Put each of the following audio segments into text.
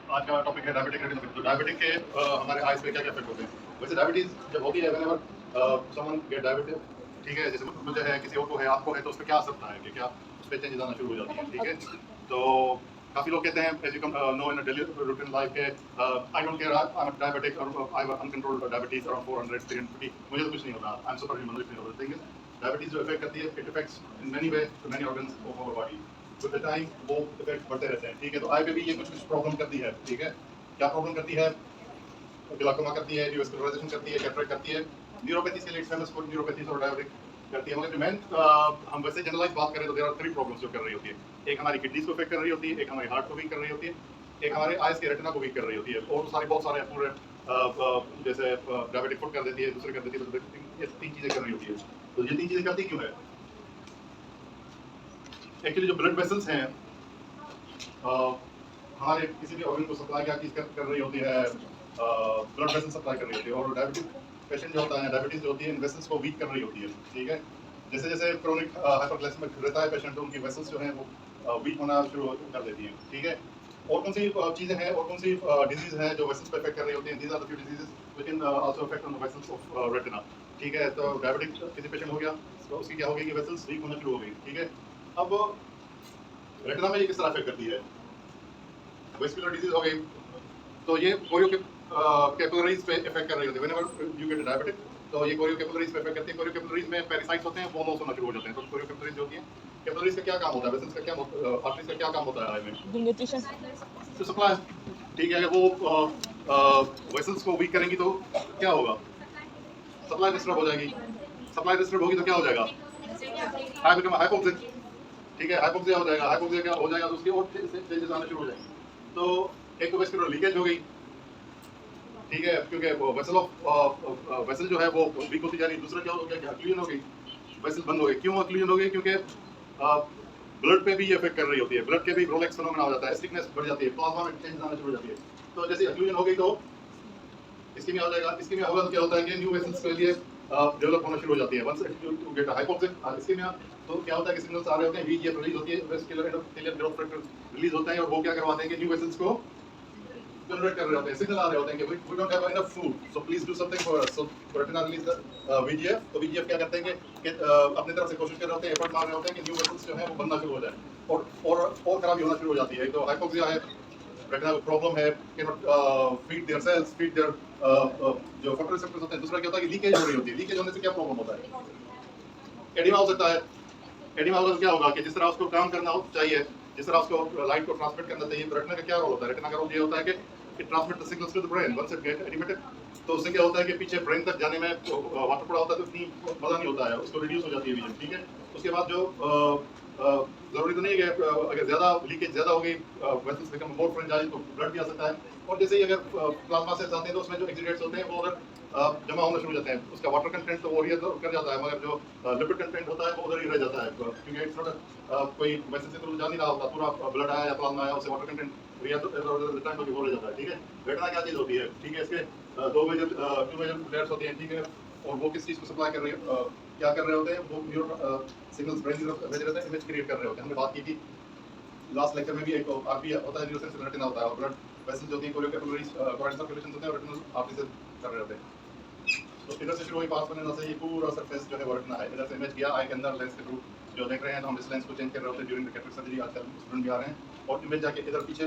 आज का टॉपिक है डायबिटिक रेटिनोपैथी। तो डायबिटिक के हमारे आइज पे क्या क्या इफेक्ट होते हैं। वैसे डायबिटीज जब होती है व्हेनेवर समवन गेट डायबिटिक, ठीक है, जैसे मुझे है, किसी और को है, आपको है, तो उस पर क्या असर होता है कि क्या उस पर चेंजेस आना शुरू हो जाती है, ठीक है। तो काफी लोग कहते हैं as you know in daily routine life के I don't care, I am diabetic और I have uncontrolled diabetes around 400 350, मुझे तो कुछ नहीं होता, आई एम सुपर ह्यूमन, कुछ नहीं होता। थिंग इज डायबिटीज जो इफेक्ट करती है, it effects in many way to many organs of our body. With the time वो इफेक्ट बढ़ते रहते हैं, ठीक है। तो आई पे भी ये कुछ कुछ प्रॉब्लम करती है, ठीक है। क्या प्रॉब्लम करती है? ग्लाकोमा करती है, न्यूरोस्क्लेरोसिस करती है, कैटरेक्ट करती है, न्यूरोपैथी के लिए फेमस फॉर न्यूरोपैथी और डायबिटिक करती है। मगर जो मेन हम वैसे जनरलाइज बात करें तो देयर आर 3 प्रॉब्लम्स जो कर रही होती है। एक हमारी किडनीज को इफेक्ट कर रही होती है, एक हमारे हार्ट को वीक कर रही होती है, एक हमारे आइज के रेटिना को वीक कर रही होती है, और सारी बहुत सारे पूरे जैसे डायबिटिक फुट कर देती है, दूसरे कर देती है, तो ये 3 चीजें कर रही होती है। तो ये 3 चीजें करती क्यों है? एक्चुअली जो ब्लड वेसल्स हैं हमारे किसी भी ऑर्गन को सप्लाई क्या चीज कर रही होती है, ब्लड वेसल सप्लाई कर रही होती है। और डायबिटिक पेशेंट जो होता है, डायबिटीज जो होती है, इन वेसल्स को वीक कर रही होती है, ठीक है। जैसे जैसे क्रोनिक हाइपरग्लाइसेमिक रहता है पेशेंट, तो उनकी वेसल्स जो हैं वो वीक होना शुरू कर देती हैं, ठीक है। और कौन सी चीजें हैं और कौन सी डिजीज हैं जो वेसल्स पे इफेक्ट कर रही होती हैं? These are the few diseases which can also effect on the vessels of retina, ठीक है। तो डायबिटिक किसी पेशेंट हो गया तो उसकी क्या होगी कि वेसल्स वीक होना शुरू हो गई, ठीक है। अब रेटिना में ये किस तरह इफेक्ट करती है? वेस्कुलर डिजीज हो गई, तो ये कोरियो कैपिलरीज पे इफेक्ट कर रही होती है। व्हेनेवर यू गेट डायबिटिक, तो ये कोरियो कैपिलरीज पे इफेक्ट करती है। कोरियो कैपिलरीज में पैरासाइट्स होते हैं, वो लॉस होना शुरू हो जाते हैं। तो कोरियो कैपिलरीज जो होती है, कैपिलरीज का क्या काम होता है, वेसल्स का क्या, आर्टरीज का क्या काम होता है आई में? न्यूट्रिशन तो सप्लाई, ठीक है। अगर वो वेसल्स को वीक करेंगी तो क्या होगा? सप्लाई डिस्टर्ब हो जाएगी। सप्लाई डिस्टर्ब होगी तो क्या हो जाएगा? हाई बिकम हाइपोक्सिक, ठीक है। हाइपोक्सिया हो जाएगा, हाइपोक्सिया क्या हो जाएगा तो उसकी और चेंजेस आने शुरू हो जाएंगे। तो एक तो वेस्कुलर लीकेज हो गई, ठीक है, क्योंकि वेसल ऑफ वेसल जो है वो वीक होती जा रही है। दूसरा क्या हो गया? ऑक्लूजन हो गई, वेसल बंद हो गई। क्यों ऑक्लूजन हो गई? क्योंकि ब्लड पे भी ये इफेक्ट कर रही होती है, ब्लड के भी रोलेक्स फिनोमेना हो जाता है, स्टिकनेस बढ़ जाती है, प्लाज्मा में चेंज आना शुरू हो जाती है। तो जैसे ऑक्लूजन हो गई तो इस्कीमिया हो जाएगा। इस्कीमिया होगा तो क्या होता है कि न्यू वेसल्स के लिए डेवलप होना शुरू हो जाती है। Once you get hypoxic ischaemia, तो क्या होता है कि सिग्नल्स आ रहे होते हैं, वीजीएफ रिलीज होती है, vascular endothelial growth factor release होता है, और वो क्या करवाते हैं कि न्यू वेसल्स को जनरेट कर रहे होते हैं, सिग्नल आ रहे होते हैं कि we don't have enough food, so please do something for us. So retina release the VGF. तो वीजीएफ क्या करते हैं कि अपनी तरफ से कोशिश कर रहे होते हैं, एफर्ट मार रहे होते हैं कि न्यू वेसल्स जो है वो बनना शुरू हो जाए, और खराबी होना शुरू हो जाती है। तो हाइपोक्सिया है, रेटिना को प्रॉब्लम है, can not feed their cells, feed their जो फोटोरिसेप्टर्स होते हैं। दूसरा क्या होता है कि लीकेज हो रही होती है। लीकेज होने से क्या प्रॉब्लम होता है? एडिमा हो सकता है। एडिमा होगा तो क्या होगा कि जिस तरह उसको काम करना चाहिए, जिस तरह उसको लाइट को ट्रांसमिट करना चाहिए, तो रेटिना का क्या रोल होता है? रेटिना का रोल ये होता है कि it transmit the signals to the brain once it get edematous. तो उससे क्या होता है कि पीछे ब्रेन तक जाने में वाटर पड़ा होता है तो इतनी मजा नहीं होता है, उसको रिड्यूस हो जाती है विजन, ठीक है। उसके बाद जो जरूरी तो नहीं है कि अगर ज्यादा लीकेज ज्यादा हो गई, वेसल्स बिकम मोर फ्रेंजाइल, तो ब्लड भी आ सकता है। और जैसे ही अगर प्लाज्मा सेल्स आते हैं तो उसमें जो एक्सीडेंट्स होते हैं वो अगर जमा होना शुरू हो जाते हैं, उसका वाटर कंटेंट तो वो ही कर जाता है, मगर जो लिपिड कंटेंट होता है वो उधर ही रह जाता है, क्योंकि इट्स नॉट कोई वैसे से तो जा नहीं रहा होता, पूरा ब्लड आया या प्लाज्मा आया, उससे वाटर कंटेंट रिटर्न होकर हो जाता है, ठीक है। रेटिना क्या चीज होती है, ठीक है। इसके टू मेजर लेयर्स होती हैं, ठीक है। और वो किस चीज को सप्लाई कर रही है, क्या कर रहे होते हैं? वो न्यूरो सिग्नल्स ब्रेन की तरफ भेज रहे होते हैं, इमेज क्रिएट कर रहे होते हैं। हमने बात की थी लास्ट लेक्चर में भी, एक आरपी होता है, न्यूरोसेंसरी रेटिना होता है, और ब्लड वेसल्स होती हैं, कोरियो कैपिलरीज कोरेंट सर्कुलेशन होते हैं, और रेटिनल आरपी से कर रहे होते हैं। तो इधर से शुरू हुई पास बनने से ये पूरा सरफेस जो है वो रेटिना है। इधर से इमेज गया आई के अंदर लेंस के थ्रू जो देख रहे हैं, तो हम इस लेंस को चेंज कर रहे होते हैं ड्यूरिंग द कैटरेक्ट सर्जरी। आजकल स्टूडेंट भी आ रहे हैं, और इमेज जाके इधर पीछे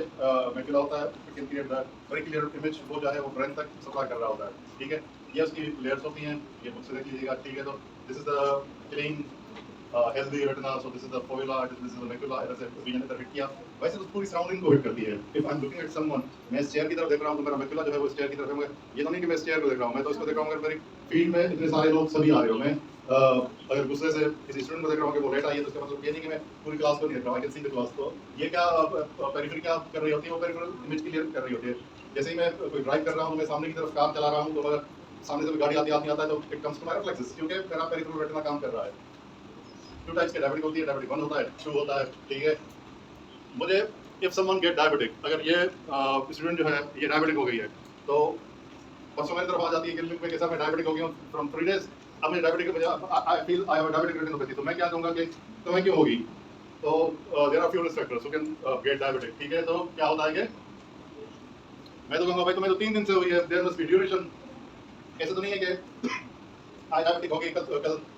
मैक्यूला होता है, we can create the very clear image, वो जो है वो ब्रेन तक सप्लाई कर रहा होता है, ठीक है। ये उसकी लेयर्स होती हैं, ये बुक से देख लीजिएगा, ठीक है। तो this is the clean healthy retina, so this is the fovea, this is the macula, इधर से vision इधर हिट किया। वैसे तो पूरी सराउंडिंग को हिट करती है। If I'm looking at someone, मैं इस चेयर की तरफ देख रहा हूँ तो मेरा macula जो है वो इस चेयर की तरफ है, मगर ये तो नहीं कि मैं इस चेयर को देख रहा हूँ, मैं तो इसको देख रहा हूँ। अगर मेरी फील्ड में इतने सारे लोग सभी आ रहे हो, मैं अगर गुस्से से किसी स्टूडेंट को देख रहा हूँ कि वो लेट आई है, तो इसका मतलब ये नहीं कि मैं पूरी क्लास को नहीं देख रहा हूँ, I can see the class. तो ये क्या पेरिफेरी क्या कर रही होती है? वो पेरिफेरल इमेज क्लियर कर रही होती है। जैसे ही मैं कोई ड्राइव कर रहा हूँ, मैं सामने की तरफ कार चला रहा हूँ, तो अगर सामने से गाड़ी आती आता है तो it comes to my reflexes, क्योंकि मेरा पेरिफेरल रेटिना काम कर रहा है। 2 टाइप्स के डायबिटिक होती है, डायबिटिक 1 होता है, 2 होता है, ठीक है। मुझे इफ समवन गेट डायबिटिक, अगर ये स्टूडेंट जो है ये डायबिटिक हो गई है, तो परसों मेरी तरफ आ जाती है क्लिनिक में कि सर मैं डायबिटिक हो गई हूँ फ्रॉम 3 डेज, अब मुझे diabetic I feel I have diabetic retinopathy. तो मैं क्या कहूँगा कि तुम्हें क्यों होगी? तो there are few risk factors who can get diabetic, ठीक है। तो क्या होता है कि मैं तो कहूँगा भाई तुम्हें तो 3 दिन से हुई है, देयर मस्ट बी ड्यूरेशन। ऐसे तो नहीं है कि आज डायबिटिक हो गई, कल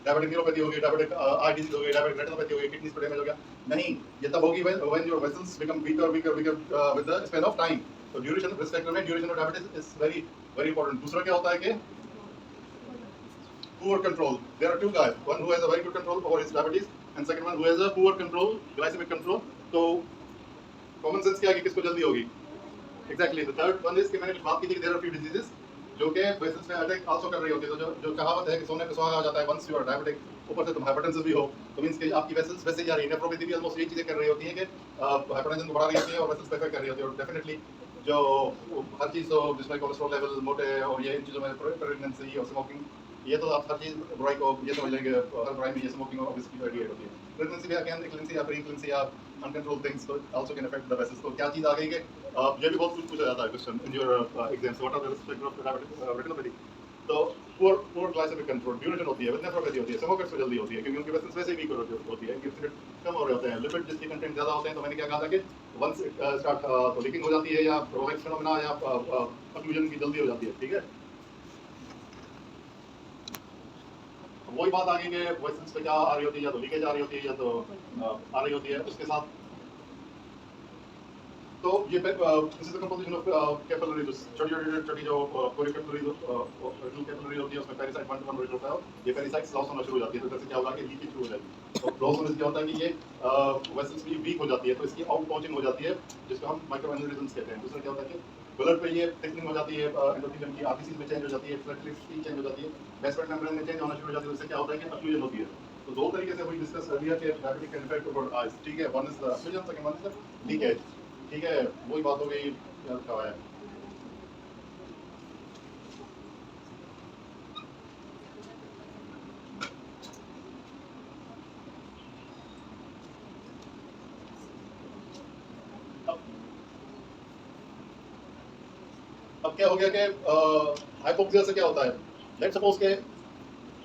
डायबिटिक न्यूरोपैथी हो गई, डायबिटिक आर्ट डिजीज हो गई, डायबिटिक रेटिनोपैथी हो गई, किडनीज पर डैमेज हो गया। नहीं, ये तब होगी when your vessels become weaker with the span of time. तो ड्यूरेशन रिस्क फैक्टर में duration of diabetes is very very important. दूसरा क्या होता है कि poor control. There are two guys, one who has a very good control over his diabetes and second one who has a poor control, glycemic control. तो common sense क्या है कि किसको जल्दी होगी? Exactly. The third one is कि मैंने बात की थी कि there are few diseases जो कि वेसल्स में अटैक आल्सो कर रही होती है। तो जो कहावत है कि सोने पे सुहागा आ जाता है, once you are diabetic, ऊपर से तुम हाइपरटेंसिव भी हो, तो मींस कि आपकी वेसल्स वैसे ही जा रही है। नेफ्रोपैथी भी ऑलमोस्ट यही चीजें कर रही होती है कि हाइपरटेंशन को बढ़ा रही होती है और वेसल्स पे इफेक्ट कर रही होती है। और डेफिनेटली जो हर चीज तो जिसमें कोलेस्ट्रॉल लेवल, मोटे और ये इन चीजों में प्रेगनेंसी और स्मोकिंग, ये तो आप हर चीज बुराई को ये समझ लेंगे, हर बुराई में ये स्मोकिंग और ऑब्वियसली रेडिएट होती है। प्रेगनेंसी भी अगेन एक्लेंसी या प्री-एक्लेंसी या अनकंट्रोल्ड थिंग्स तो also can affect the vessels. तो क्या चीज आ गई कि ये भी बहुत कुछ पूछा जाता है question in your exams, what are the risk factor of diabetic retinopathy. तो पुअर ग्लाइसेमिक कंट्रोल, ड्यूरेशन होती है, विद नेफ्रोपैथी होती है, स्मोकर्स को जल्दी होती है क्योंकि उनके वेसल्स वैसे ही वीक होती है, इनके कम हो रहे होते हैं, लिपिड जिसके कंटेंट ज्यादा होते हैं। तो मैंने क्या कहा था कि वंस इट स्टार्ट तो लीकिंग हो जाती है या रोलेक्स फिनोमेना या ऑक्लूजन की जल्दी हो जाती है। ठीक है, वही बात आ गई कि वेसल्स पे क्या आ रही होती है, या तो लीकेज आ रही होती है या तो आ रही होती है उसके साथ। तो ये this is the composition of capillary, छोटी जो पूरी कैपिलरी होती है उसमें पेरिसाइट 1 to 1 होता है। ये पेरिसाइट्स लॉस होना शुरू हो जाती है, तो इससे क्या होगा कि लीकेज शुरू हो जाएगी। और लॉस होने से क्या होता है कि ये वेसल्स भी वीक हो जाती है, तो इसकी आउट पाउचिंग हो जाती है जिसको हम माइक्रो एन्यूरिज्म्स कहते हैं। दूसरा क्या होता है कि ब्लड पे ये थिकनिंग हो जाती है, एंडोथेलियम की आरबीसी में चेंज हो जाती है, फ्लैटलिटी चेंज हो जाती है, बेसमेंट मेम्ब्रेन में चेंज होना शुरू हो जाती है। उससे क्या होता है कि ऑक्लूजन होती है। तो दो तरीके से वही डिस्कस कर दिया कि diabetic can affect about eyes. ठीक है, one is the occlusion, second one is the leakage. ठीक है, वही बात हो गई क्या है। अब क्या हो गया कि हाइपोक्सिया से क्या होता है, लेट्स सपोज के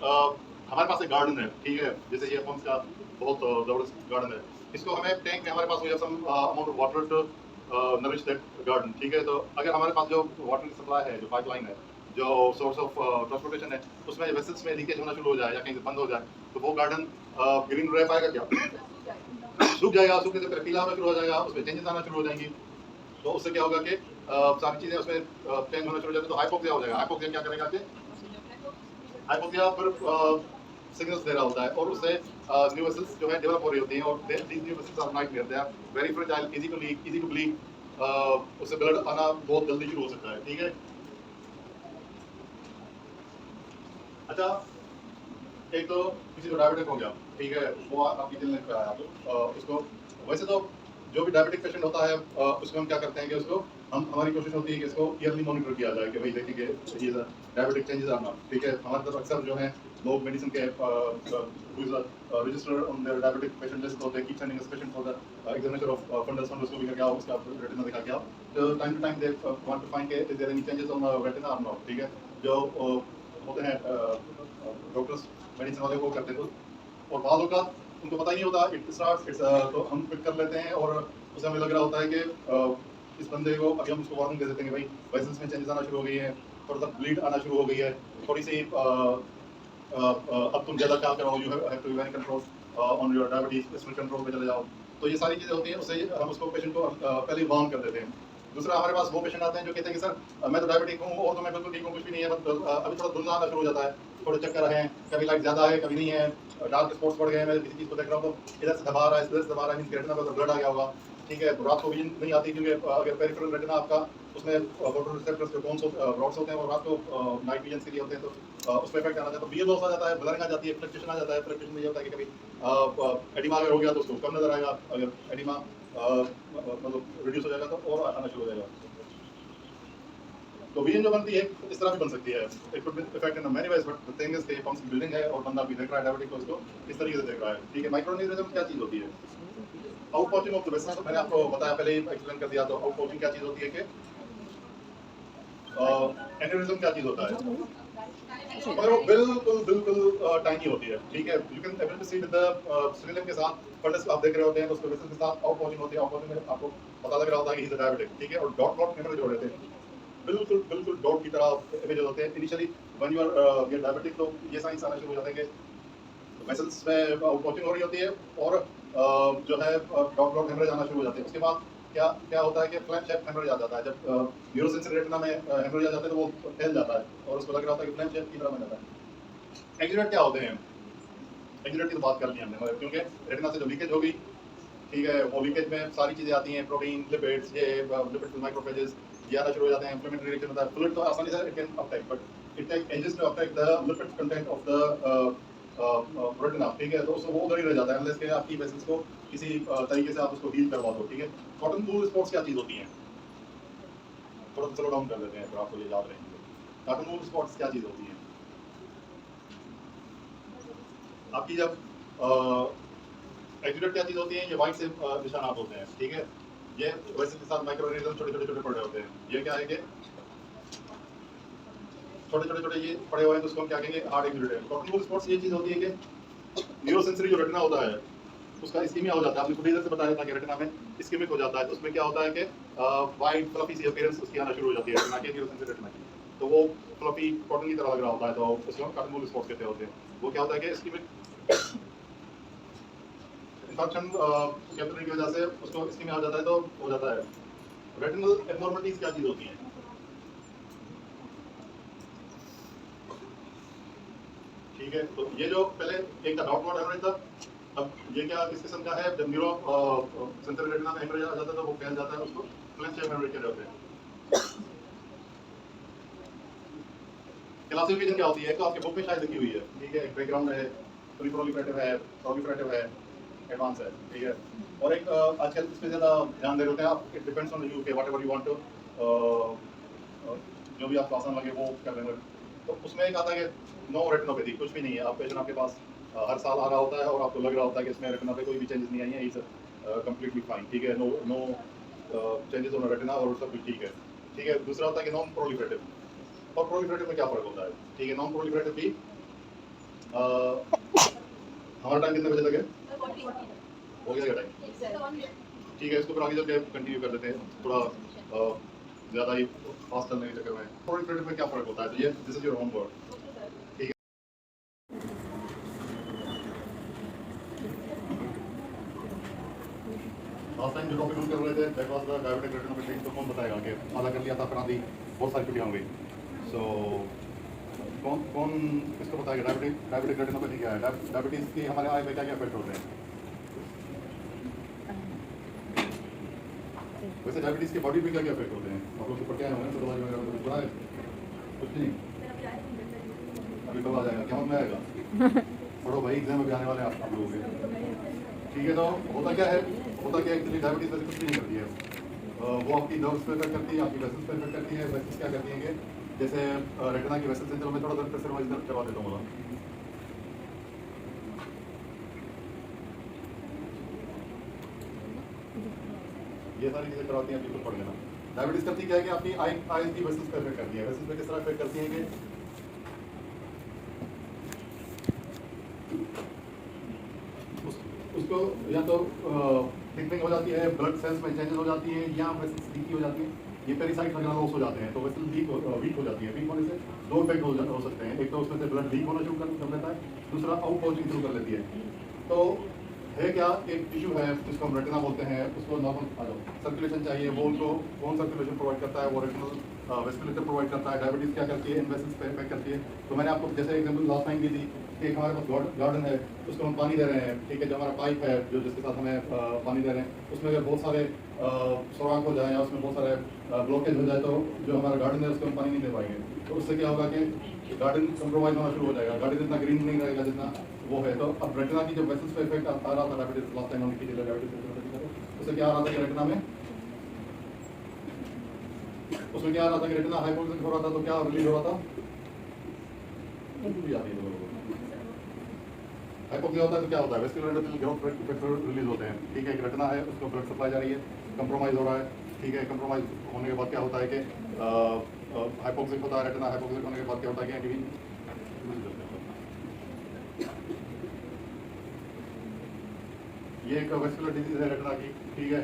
हमारे पास एक गार्डन है। ठीक है, जैसे ये पंप का बहुत जबरदस्त गार्डन है, इसको हमें टैंक में हमारे पास हो some amount of water to nourish that garden. ठीक है, तो अगर हमारे पास जो वाटर सप्लाई है, जो पाइपलाइन है, जो सोर्स ऑफ ट्रांसपोर्टेशन है, उसमें वेसल्स में लीकेज होना शुरू हो जाए या कहीं से बंद हो जाए, तो वो गार्डन ग्रीन रह पाएगा क्या? सूख जाएगा, सूखने से फिर पीला होना शुरू हो जाएगा, उसमें चेंजेस आना शुरू हो जाएंगी। तो उससे क्या होगा कि सारी चीजें उसमें चेंज होना शुरू हो जाएगी, तो हाइपोक्सिया हो जाएगा। हाइपोक्सिया क्या करेगा कि हाइपोक्सिया पर सिग्नल्स दे रहा होता है और उससे न्यू वेसल्स जो है डेवलप हो रही होती हैं। और these new vessels are nightmare, they are very fragile, easy to leak, easy to bleed. उससे ब्लड आना बहुत जल्दी शुरू हो सकता है। ठीक है, अच्छा, एक तो किसी को डायबिटिक हो गया, ठीक है, वो आपकी क्लिनिक पे आया, तो उसको वैसे तो जो भी डायबिटिक पेशेंट होता है उसमें हम क्या करते हैं कि उसको हमारी कोशिश होती है कि इसको ईयरली मॉनिटर किया जाए कि भाई देखिए कि ये डायबिटिक चेंजेस आर नॉट। ठीक है, हमारे तरफ अक्सर जो है लोग मेडिसिन के register on their diabetic patient list, तो they keep sending us patient for the examination of fundus fund, उसको भी करके आओ, उसका रेटिना दिखा के आओ। तो time to time they want to find के is there any changes on retina or not. ठीक है, जो होते हैं डॉक्टर्स मेडिसिन वाले को करते हैं, और बाद का उनको पता ही नहीं होता, इट स्टार्ट्स तो हम पिक कर लेते हैं और उसे हमें लग रहा होता है कि इस बंदे को अभी हम उसको वार्निंग दे देते हैं कि भाई वेसल्स में चेंजेस आना शुरू हो गई है, थोड़ा सा ब्लीड आना शुरू हो गई है, थोड़ी सी अब तुम ज़्यादा क्या करो, you have to very control on your diabetes, इसमें कंट्रोल पे चले जाओ। तो ये सारी चीज़ें होती हैं, उससे हम उसको पेशेंट को पहले वार्न कर देते हैं। दूसरा, हमारे पास वो पेशेंट आते हैं जो कहते हैं कि सर मैं तो डायबिटिक हूँ और तो मैं बिल्कुल ठीक हूँ, कुछ भी नहीं है, अभी थोड़ा धुंधला आना शुरू हो जाता है, थोड़े चक्कर हैं, कभी लाइट ज़्यादा है कभी नहीं है, डार्क स्पॉट्स बढ़ गए हैं, मैं किसी चीज़ को देख रहा हूँ तो इधर से दबा रहा है, इधर से दबा रहा है, मीन्स रेटिना पर ब्लड आ गया होगा। ठीक है, तो रात को विजन नहीं आती क्योंकि अगर पेरिफेरल रेटिना आपका उसमें फोटोरिसेप्टर्स जो कौन रॉड्स होते हैं वो रात को नाइट विजन के लिए होते हैं, तो उसमें इफेक्ट आना जाता है, तो विजन लॉस आ जाता है, ब्लरिंग आ जाती है, फ्लक्चुएशन आ जाता है। फ्लक्चुएशन में ये होता है कि कभी एडिमा अगर हो गया तो उसको कम नजर आएगा, अगर एडिमा मतलब रिड्यूस हो जाएगा तो और आना शुरू हो जाएगा। तो विजन जो बनती है इस तरह भी बन सकती है, it could be effect in many ways, but the thing is कि पंप्स की बिल्डिंग है और बंदा भी देख रहा है डायबिटिक को, उसको इस तरीके से देख रहा है। ठीक है, माइक्रोन्यूरिज्म क्या चीज होती है? Out pouching of the vessels, तो मैंने आपको बताया, पहले ही एक्सप्लेन कर दिया। तो आउट पाउचिंग क्या चीज होती है कि एन्यूरिज्म क्या चीज होता है, मगर वो बिल्कुल बिल्कुल टाइनी होती है। ठीक है, you can able to see with the sterilium के साथ फंडस आप देख रहे होते हैं, तो उसके वेसल के साथ आउट पाउचिंग होती है। आउट पाउचिंग में आपको पता लग रहा होता है कि ही इज डायबिटिक। ठीक है, और डॉट डॉट कैमरे जोड़ रहे थे, बिल्कुल बिल्कुल डॉट की तरह इमेज होते हैं initially when you are diabetic, तो ये साइंस आना शुरू हो जाते हैं कि वेसल्स में आउटपोस्टिंग हो रही होती है और जो है डॉट डॉट हेमरेज आना शुरू हो जाते हैं। उसके बाद क्या क्या होता है कि फ्लैट शेप हेमरेज आ जाता है। जब न्यूरोसेंसरी रेटिना में हेमरेज आ जाते हैं तो वो फैल जाता है और उसको लग रहा होता है कि फ्लैट शेप की तरह बन जाता है। एक्सीडेंट क्या होते हैं? एक्सीडेंट की तो बात कर ली हमने, क्योंकि रेटिना से जो लीकेज होगी, ठीक है, वो लीकेज में सारी चीजें आती हैं, प्रोटीन, लिपिड्स, ये लिपिड्स, माइक्रोफेजेस, ये आना शुरू हो जाते हैं। इन्फ्लेमेटरी रिएक्शन होता है, फ्लूइड तो आसानी से it can affect, but it takes to affect the lipid content of the retina, ठीक है। तो वो उधर ही रह जाता है अनलेस के आपकी वेसल्स को किसी तरीके से आप उसको हील करवा दो, ठीक है। कॉटन वूल स्पॉट्स क्या चीज होती हैं? थोड़ा स्लो डाउन कर देते हैं तो आपको ये याद रहेंगे। कॉटन वूल स्पॉट्स क्या चीज होती है? आपकी जब एक्सीडेंट क्या चीज होती है? ये व्हाइट से निशानात होते हैं, ठीक है। ये वैसे के साथ माइक्रो ऑर्गेनिज्म छोटे छोटे छोटे पड़े होते हैं। ये क्या है कि छोटे छोटे छोटे ये पड़े हुए हैं, तो उसको हम क्या कहेंगे? Hard accident. Cotton wool spots ये चीज होती है कि न्यूरोसेंसरी जो रेटिना होता है उसका इस्कीमिया हो जाता है। आपने खुद इधर से बताया था कि रेटिना में इस्कीमिक हो जाता है, तो उसमें क्या होता है कि व्हाइट फ्लफी सी अपीयरेंस उसकी आना शुरू हो जाती है रेटिना के, न्यूरोसेंसरी रेटिना की। तो वो फ्लफी कॉटन की तरह लग रहा होता है, तो उसको हम कॉटन वूल स्पॉट्स कहते होते हैं। वो क्या होता है कि इस्कीमिक इन्फेक्शन कैपिलरी की वजह से उसको इस्कीमिया हो जाता है, तो हो जाता है। रेटिनल एब्नॉर्मलिटीज क्या चीज होती हैं? ठीक है, तो ये जो पहले एक था डॉट डॉट हेमरेज था, अब ये क्या किस किस्म का है? जब न्यूरो सेंट्रल रेटिना में हेमरेज आ जाता है तो वो फैल जाता है, उसको फ्लैश शेप हेमरेज कह जाते हैं। क्लासिफिकेशन क्या होती है? तो आपके बुक में शायद लिखी हुई है, ठीक है। एक बैकग्राउंड है, प्रीप्रोलिफरेटिव है, प्रोलिफरेटिव है, एडवांस है, ठीक है। और एक आजकल इस पे ज़्यादा ध्यान दे रहे होते हैं आप, इट डिपेंड्स ऑन यू के व्हाटएवर यू वांट टू, जो भी आपको आसान लगे वो कर लेंगे। तो उसमें एक आता है कि नो रेटिनोपैथी, कुछ भी नहीं है। आप पेशेंट आपके पास हर साल आ रहा होता है और आपको लग रहा होता है कि इसमें रेटिना पे कोई भी चेंजेस नहीं आई हैं, इज कंप्लीटली फाइन, ठीक है। No no changes on retina और सब कुछ ठीक है, ठीक है। दूसरा होता है कि नॉन प्रोलिफरेटिव। और प्रोलिफरेटिव में क्या फर्क होता है? ठीक है, नॉन प्रोलिफरेटिव भी हमारा टाइम कितने बजे तक है? हो गया टाइम, ठीक है। इसको फिर आगे चल के कंटिन्यू कर देते हैं, थोड़ा ज़्यादा ही फास्ट चलने के चक्कर में। प्रोलिफरेटिव में क्या फर्क होता है? तो ये दिस इज योर होमवर्क, ठीक है। लास्ट टाइम जो टॉपिक हम कर रहे थे that was the diabetic retinopathy. तो कौन बताएगा कि आधा कर लिया था, फिर आधी बहुत सारी छुट्टियाँ हो गई। सो कौन कौन किसको बताएगा डायबिटिक रेटिनोपैथी क्या है? डायबिटीज़ की हमारे आई पे क्या क्या इफेक्ट होते हैं? वैसे डायबिटीज़ के बॉडी पे क्या क्या इफेक्ट होते हैं? आप लोग ऊपर क्या होंगे तो दवाई वगैरह कुछ पड़ा है? कुछ नहीं, अभी कब आ जाएगा? क्या में आएगा? पढ़ो भाई, एग्जाम में भी आने वाले आप लोगों के, ठीक है। तो होता क्या है? होता क्या है एक्चुअली डायबिटीज़ वैसे कुछ भी नहीं करती है। वो आपकी नर्व्स पे इफेक्ट करती है, आपकी वेसल्स पे इफेक्ट करती है। वेसल्स क्या करती हैं कि जैसे रेटिना की वेसल्स हैं, चलो मैं थोड़ा सा प्रेशर वाइज करवा देता हूँ। ये सारी चीज़ें करवाती हैं, बिल्कुल पढ़ लेना। डायबिटीज़ करती क्या है कि आपकी आईज की वेसल्स पे इफेक्ट करती है। वेसल्स पे किस तरह इफेक्ट करती हैं कि उसको या तो थिकनिंग हो जाती है, ब्लड सेल्स में चेंजेस हो जाती हैं, या वेसल्स लीकी हो जाती हैं, ये पेरिसाइट वगैरह लॉस हो जाते हैं। तो वेसल वीक हो जाती है। वीक होने से दो इफेक्ट हो सकते हैं। एक तो उसमें से ब्लड लीक होना शुरू कर देता है, दूसरा आउट पहुंचनी शुरू कर लेती है। तो है क्या, एक टिश्यू है जिसको हम रेटिना बोलते हैं, उसको नॉर्मल सर्कुलेशन चाहिए। वो उनको कौन सर्कुलेशन प्रोवाइड करता है? वो रेटिनल वेस्कुलेटर प्रोवाइड करता है। डायबिटीज़ क्या करती है? इन वेसल्स पे इफेक्ट करती है। तो मैंने आपको जैसे एग्जांपल लास्ट टाइम दी थी कि एक हमारे पास गार्डन है, उसको हम पानी दे रहे हैं, ठीक है। जो हमारा पाइप है जो जिसके साथ हमें पानी दे रहे हैं, उसमें अगर बहुत सारे सुराख हो जाए या उसमें बहुत सारे ब्लॉकेज हो जाए, तो जो हमारा गार्डन है उसको हम पानी नहीं दे पाएंगे। तो उससे क्या होगा कि गार्डन कंप्रोमाइज होना शुरू हो जाएगा, गार्डन इतना ग्रीन नहीं रहेगा जितना वो है। तो अब रेटिना की जब वेसल्स पे इफेक्ट आ रहा था डायबिटीज लास्ट टाइम हमने की डायबिटीज, उससे क्या आ रहा था कि रेटिना में उसमें क्या आ रहा था कि रेटिना हाइपोक्सिक हो रहा था। तो क्या रिलीज हो रहा था? हाइपोक्सिया होता है तो क्या होता है? वेस्कुलर फैक्टर रिलीज होते हैं, ठीक है। एक रेटिना है, उसको ब्लड सप्लाई जा रही है, कंप्रोमाइज हो रहा है, ठीक है। कंप्रोमाइज होने के बाद क्या होता है कि हाइपोक्सिक होता है रेटिना। हाइपोक्सिक होने के बाद क्या होता है कि ये एक वेस्कुलर डिजीज है रेटिना की, ठीक है।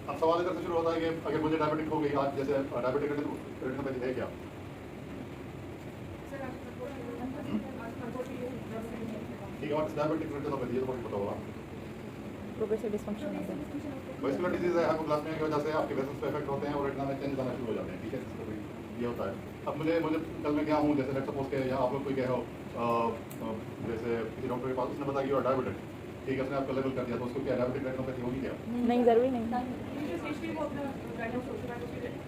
अब सवाल इधर से शुरू होता है कि अगर मुझे डायबिटिक हो गई आज, जैसे डायबिटिक रेटिनोपैथी है क्या? ठीक है, व्हाट डायबिटिक रेटिनोपैथी, ये तो मुझे पता होगा। प्रोग्रेसिव डिस्फंक्शन होता है। वैस्कुलर डिजीज है, हाइपोग्लाइसेमिया की वजह से आपके वेसल्स पे इफेक्ट होते हैं और रेटिना में चेंज आना शुरू हो जाते हैं। ठीक है, ये होता है। अब मुझे कल मैं गया हूँ, जैसे लेट्स सपोज के या आप लोग कोई गए हो जैसे किसी डॉक्टर के पास, उसने बताया कि यू आर डायबिटिक, ठीक है, उसने आपका लेवल कर दिया, तो उसको क्या डायबिटिक रेटिनोपैथी होगी क्या? नहीं, जरूरी नहीं।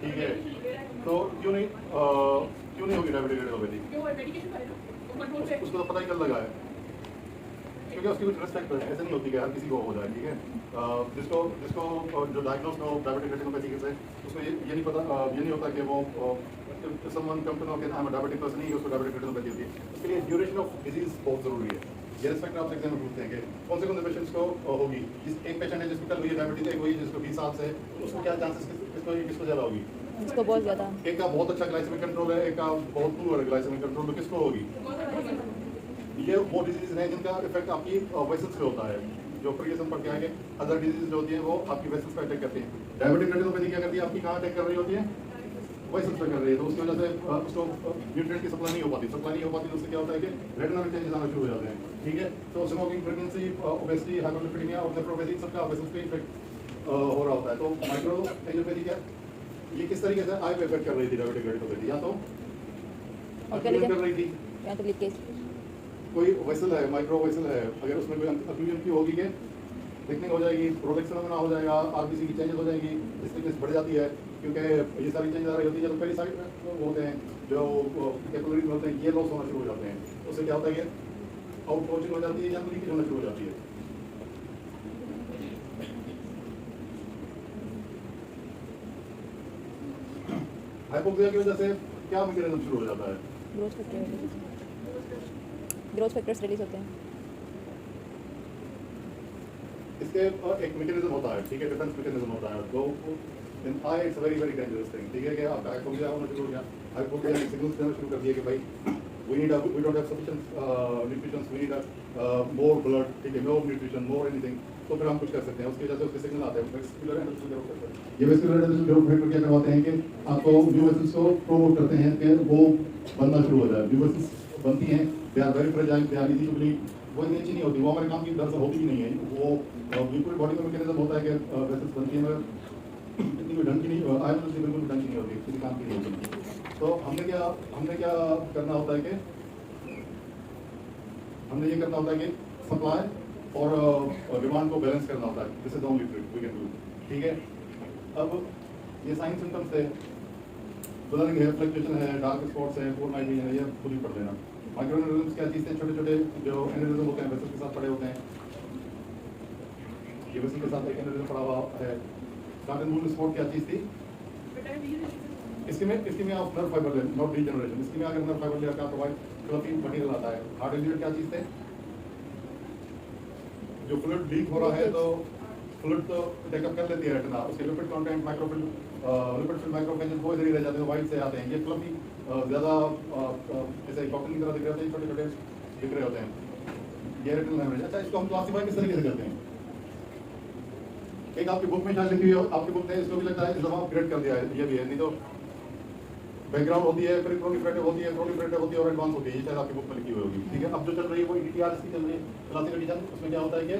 ठीक है, तो क्यों नहीं होगी डायबिटिक रेटिनोपैथी? उसको तो पता ही कल लगा है, क्योंकि उसकी कुछ रिस्क फैक्टर है, ऐसे नहीं होती कि हर किसी को हो जाए। ठीक है, जिसको जो डायग्नोज हो डायबिटिक रेटिनोपैथी से, उसको ये नहीं पता, ये नहीं होता कि वो समवन कम टू नो कि आई एम डायबिटिक पर्सन, नहीं उसको डायबिटिक रेटिनोपैथी होती है। उसके लिए ड्यूरेशन ऑफ डिजीज बहुत जरूरी है। ये रिस्क फैक्टर आपसे एग्जाम में पूछते हैं कि कौन से पेशेंट्स को होगी। एक पेशेंट है जिसको कल हुई है डायबिटीज, एक हुई जिसको 20 साल से, उसको क्या चांसेस किसको ज़्यादा होगी? इसको बहुत ज़्यादा। एक का बहुत अच्छा ग्लाइसेमिक कंट्रोल है, एक का बहुत पुअर ग्लाइसेमिक कंट्रोल, तो किसको होगी? ये वो डिजीज हैं जिनका इफेक्ट आपकी वेसल्स पे होता है, जो प्रीवियस पढ़ के आगे अदर डिजीज जो होती है वो आपकी वेसल्स पे अटैक करती है। डायबिटिक रेटिनोपैथी क्या करती है, आपकी कहाँ अटैक कर रही होती है? वेसल्स पे कर रही है, तो उसकी वजह से उसको न्यूट्रिएंट की सप्लाई नहीं हो पाती, तो उससे क्या होता है कि रेटिना में चेंजेस आना शुरू हो जाते हैं। ठीक है, तो स्मोकिंग, प्रेगनेंसी, ओबेसिटी, हाइपरलिपिडेमिया और नेफ्रोपैथी, सबका वेसल्स पे इफेक्ट हो रहा होता है। तो माइक्रो एंजियोपैथी क्या, ये किस तरीके से आई पे इफेक्ट कर रही थी डायबिटिक रेटिनोपैथी? या तो कर रही थी या तो लीकेज, कोई वेसल है, माइक्रो वेसल है, अगर उसमें कोई अक्लूजन की होगी कि थिकनिंग हो जाएगी, प्रोटेक्शन में ना हो जाएगा, आरबीसी की चेंजेस हो जाएगी, स्टिफनेस बढ़ जाती है, क्योंकि ये सारी चेंज आ रही होती है। जब पहली साइड होते हैं जो कैपिलरीज होते हैं, ये लॉस होना शुरू हो जाते हैं, उससे क्या होता है कि आउटपोचिंग हो जाती है या लीकेज होना शुरू हो जाती है। हाइपोक्सिया की वजह से क्या मैकेनिज्म शुरू हो जाता है? ग्रोथ फैक्टर्स रिलीज होते हैं। इसके एक मैकेनिज्म होता है, ठीक है, डिफेंस मैकेनिज्म होता है। तो in eye it's very very dangerous thing. ठीक है, कि आपका हाइपोक्सिया होना शुरू हो गया, हाइपोक्सिया ने सिग्नल्स देना शुरू कर दिए कि भाई we don't have sufficient nutrition, we need more blood, ठीक है, मोर न्यूट्रिशन, मोर एनीथिंग, तो फिर हम कुछ कर सकते हैं। उसकी वजह से उसके सिग्नल आते हैं, वेस्कुलर एंडोथेलियल ग्रोथ फैक्टर। ये वेस्कुलर एंडोथेलियल ग्रोथ फैक्टर क्या करवाते हैं कि आपको न्यू वेसल्स को प्रोमोट करते हैं कि वो बनना शुरू हो जाए। न्यू वेसल्स बनती हैं, they are very fragile, they are easy to bleed, वो इतनी अच्छी नहीं होती, वो हमारे काम की दरअसल होती ही नहीं है। वो बिल्कुल बॉडी में मैकेनिज्म होता है कि वेसल्स बनती है, मगर इतनी कोई ढंग की नहीं, आयरन से बिल्कुल ढंग की नहीं होती, किसी काम की नहीं होती। तो हमने क्या करना होता है कि हमने ये करना होता है कि सप्लाई और डिमांड को बैलेंस करना होता है। This is the only trick we can do. ठीक है, अब ये साइन सिम्टम्स है, ब्लरिंग है, फ्लक्चुएशन है, डार्क स्पॉट्स है, पोर नाइट विजन है, ये खुद ही पढ़ लेना। माइक्रो एनेरिज्म्स क्या चीज़ है, छोटे छोटे जो एनेरिज्म होते हैं वेसल के साथ पड़े होते हैं। ये वेसल के साथ एक एनेरिज्म पड़ा हुआ है। स्टार्टिंग मूल स्पॉट क्या चीज़ थी? इसके में आप नर्व फाइबर ले, नॉट रीजनरेशन, इसके में अगर नर्व फाइबर लेकर आप प्रोवाइड फ्लफी मटेरियल आता है। हार्ट एलिमेंट क्या चीज़ थे? जो फ्लूइड लीक हो रहा है तो फ्लूइड तो टेकअप कर लेती है रेटिना, उसके lipid content microfilm lipid film microfilm वो इधर ही रह जाते हैं, वाइट से आते हैं। ये फ्लफी ज़्यादा ऐसे कॉटन की तरह दिख रहे होते हैं, छोटे छोटे दिख रहे होते हैं, ये रेटिनल हेमरेज। अच्छा, इसको हम क्लासिफाई किस तरीके से करते हैं? एक आपकी बुक में शायद लिखी हुई हो, आपकी बुक ने इसको भी लगता है इस दफा अपग्रेड कर दिया है, ये भी है, नहीं तो बैकग्राउंड होती है, फिर प्रोलिफरेटिव होती है, प्रोलिफरेटिव होती है और एडवांस होती है, ये शायद आपकी बुक में लिखी हुई होगी। ठीक है, अब जो चल रही है वो ETR इसकी चल रही है, क्लासिक एडिशन। उसमें क्या होता है कि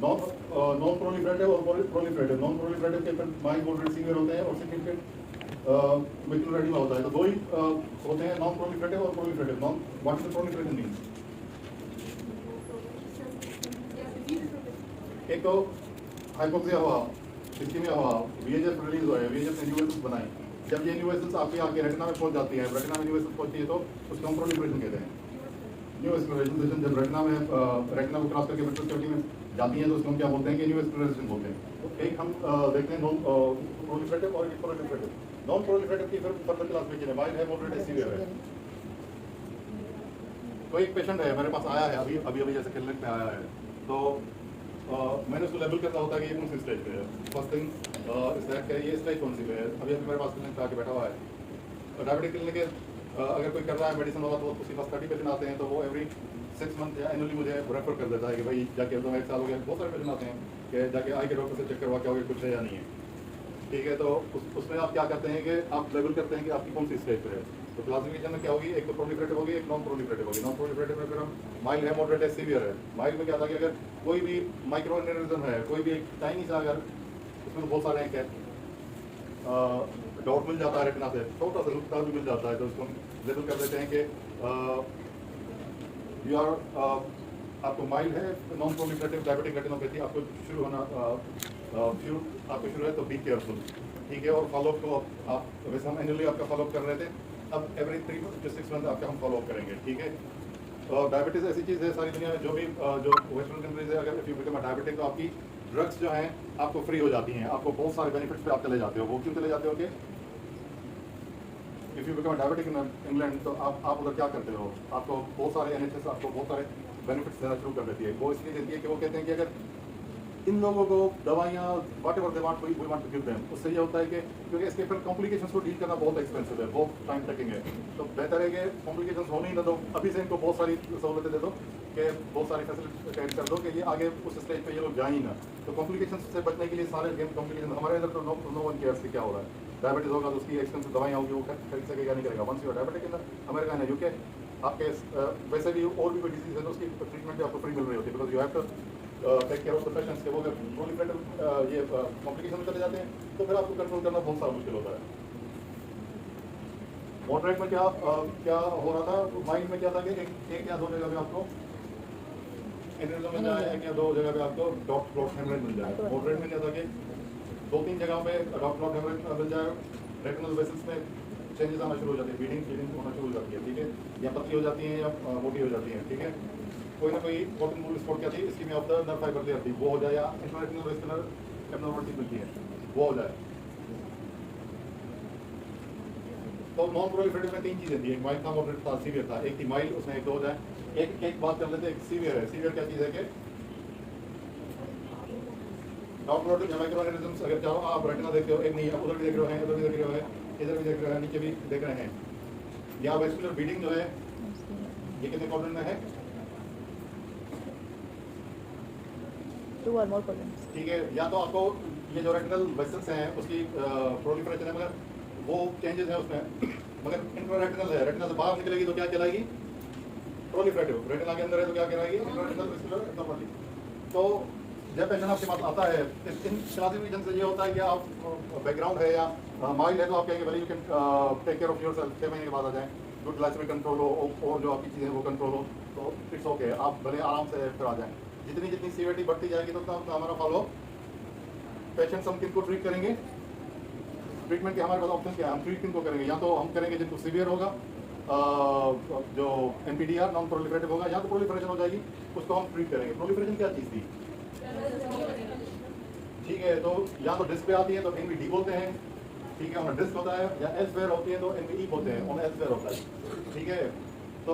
नॉन प्रोलिफरेटिव और प्रोलिफरेटिव। नॉन प्रोलिफरेटिव के माइल्ड मॉडरेट सीवियर होते हैं और सिग्निफिकेंट मैक्युलर एडिमा होता है। तो दो ही होते हैं, नॉन प्रोलिफरेटिव और proliferative. Non what is the proliferative means? एक तो हाइपोक्सिया हुआ, इस्कीमिया हुआ, VHF रिलीज हुआ है, VHF ने न्यू वेसल्स बनाए। जब ये न्यू वेसल्स आपके रेटिना में पहुंच जाती है, रेटिना में न्यू वेसल्स पहुंचती है तो उसको हम प्रोलिफरेशन कहते हैं। न्यू वेस्कुलराइजेशन जब रेटिना को क्रॉस करके विट्रेस कैविटी में जाती है तो उसको हम क्या बोलते हैं कि न्यू वेस्कुलराइजेशन बोलते हैं। तो एक हम देखते हैं नॉन प्रोलिफरेटिव और प्रोलिफरेटिव। नॉन प्रोलिफरेटिव की फिर फर्दर क्लासिफिकेशन है, माइल्ड है, मॉडरेट है, सीवियर है। तो एक पेशेंट है मेरे पास आया है, अभी जैसे क्लिनिक में आया है, तो मैंने उसको लेबल करना होता है कि ये कौन सी स्टेज पे है। फर्स्ट थिंग इस दैट ये स्टेज कौन सी पे है। अभी मेरे पास क्लिनिक पे आके बैठा हुआ है, डायबिटिक क्लिनिक है, अगर कोई कर रहा है मेडिसिन वाला तो उसके पास 30 पेशेंट आते हैं, तो वो एवरी 6 मंथ या एनुअली मुझे रेफर कर देता है कि भाई जाके तो 1 साल हो गया, बहुत सारे पेशेंट आते हैं कि जाके आई के डॉक्टर से चेक करवा के आओगे कुछ है या नहीं है। ठीक है, तो उसमें आप क्या करते हैं कि आप लेवल करते हैं कि आपकी कौन सी स्टेज पे है। तो क्लासिफिकेशन में क्या होगी, एक तो प्रोलिफरेटिव होगी, एक नॉन प्रोलिफरेटिव होगी। नॉन प्रोलिफरेटिव में फिर हम माइल्ड है, मॉडरेट है, सीवियर है। माइल्ड में क्या था कि अगर कोई भी माइक्रो एनेरिज्म है, कोई भी एक टाइनी सा, अगर उसमें तो बहुत सारे हैं, डॉट मिल जाता है रेटिना से, छोटा सा नुकसान भी मिल जाता है, तो उसको लेबल कर देते हैं कि यू आर आपको माइल्ड है, नॉन प्रोलिफरेटिव डायबिटिक रेटिनोपैथी आपको शुरू होना आपको शुरू है, तो बी केयरफुल। ठीक है, और फॉलोअप को आप वैसे हम एनुअली आपका फॉलोअप कर रहे थे, अब एवरी 3 to 6 मंथ आपका हम फॉलोअप करेंगे। ठीक है, और डायबिटीज़ ऐसी चीज़ है सारी दुनिया में जो भी जो वेस्टर्न कंट्रीज है, अगर इफ यू बिकम डायबिटिक तो आपकी ड्रग्स जो हैं आपको फ्री हो जाती हैं, आपको बहुत सारे बेनिफिट्स पे आप चले जाते हो। वो क्यों चले जाते हो कि if you become diabetic in England तो आप उधर क्या करते हो, आपको बहुत सारे NHS आपको बहुत सारे बेनिफिट्स देना शुरू कर देती है। वो इसलिए देती है कि वो कहते हैं कि अगर इन लोगों को दवाइयाँ whatever they want we want to give them, उससे ये होता है कि क्योंकि इसके फिर कॉम्प्लिकेशंस को डील करना बहुत एक्सपेंसिव है, बहुत टाइम टेकिंग है, तो बेहतर है कि कॉम्प्लिकेशंस होने ही ना दो, अभी से इनको बहुत सारी सहूलतें दे दो कि बहुत सारी फैसिलिटी कर दो कि ये आगे उस स्टेज पे ये लोग जाए ही ना। तो कॉम्प्लिकेशंस से बचने के लिए सारे गेम कॉम्प्लिकेशन हमारे इधर तो नो वन केयर्स कि क्या हो रहा है। डायबिटीज़ होगा तो उसकी एक्सपेंसिव दवाइयाँ होगी, वो खरीद सकेगा नहीं करेगा। Once you diabetic in America है यूके, आपके वैसे भी और भी कोई डिजीज है तो उसकी ट्रीटमेंट आपको फ्री मिल रही होती है, because you have to take care of the patients के। वो अगर प्रोलिफरेटिव ये कॉम्प्लिकेशन में चले जाते हैं तो फिर आपको कंट्रोल करना बहुत सारा मुश्किल होता है। मॉडरेट में क्या क्या हो रहा था, माइंड में क्या था कि एक या 2 जगह पे आपको एनेरिज्म मिल जाए, 1 या 2 जगह पे आपको डॉट क्लॉट हेमरेज मिल जाए। मॉडरेट में क्या था कि 2-3 जगहों पे डॉट क्लॉट हेमरेज मिल जाए, रेटिनल वेसल्स में चेंजेस आना शुरू हो जाते हैं, ब्लीडिंग होना शुरू हो जाती है। ठीक है, या पतली हो जाती हैं या मोटी हो जाती हैं। ठीक है, कोई ना कोई कॉटन वूल स्पॉट क्या थी इसकी में of the nerve fibre layer थी, वो हो जाए, या इंट्रारेटिनल वेस्कुलर एब्नॉर्मलिटी मिलती है, वो हो जाए। तो नॉन प्रोलिफरेटिव में 3 चीजें थी, एक माइल्ड था, मॉडरेट था, सीवियर था। एक थी माइल्ड, उसमें एक तो हो जाए। एक बात कर लेते हैं, एक सीवियर है। सीवियर क्या चीज़ है कि डॉट क्लॉट माइक्रो एनेरिज्म्स, अगर चाहो आप रेटिना देखते हो, एक नहीं है, उधर भी देख रहे हैं, उधर भी देख रहे हैं, इधर भी देख रहे हैं, नीचे भी देख रहे हैं, या वेस्कुलर ब्लीडिंग जो है ये कितने क्वाड्रेंट में है, 2 or more problems. ठीक है। या तो आपको ये जो रेटिनल वेसल्स हैं उसकी प्रोलिफरेशन है, मगर वो चेंजेस है उसमें, मगर इंट्रारेटिनल है, रेटिना से बाहर निकलेगी तो क्या कहलाएगी, प्रोलिफरेटिव। रेटिना के अंदर है तो क्या कहलाएगी, इंट्रारेटिनल वेस्कुलर एब्नॉर्मलिटी। तो जब पेशेंट आपके पास आता है, इन क्लासिफिकेशन से ये होता है कि आप बैकग्राउंड है या माइल्ड है तो आप कहेंगे भले you can take care of yourself, 6 महीने के बाद आ जाएं, गुड ग्लाइसेमिक कंट्रोल हो और जो आपकी चीज़ें वो कंट्रोल हो, तो इट्स ओके, आप भले आराम से फिर आ जाएं। जितनी सीवियरिटी बढ़ती जाएगी तो हमारा फॉलो पेशेंट्स हम किनको ट्रीट करेंगे, ट्रीटमेंट के हमारे पास ऑप्शन क्या है, हम ट्रीट किनको करेंगे, या तो हम करेंगे जिनको सीवियर होगा, जो NPDR नॉन प्रोलिफरेटिव होगा, या तो प्रोलिफरेशन हो जाएगी, उसको हम ट्रीट करेंगे। प्रोलिफरेशन क्या चीज़ थी, ठीक है, तो या तो डिस्क पे आती है तो NVD बोलते हैं, ठीक है, ऑन डिस्क होता है, या एल्सवेयर होती है तो NVE बोलते हैं, ऑन एल्सवेयर होता है, ठीक है। तो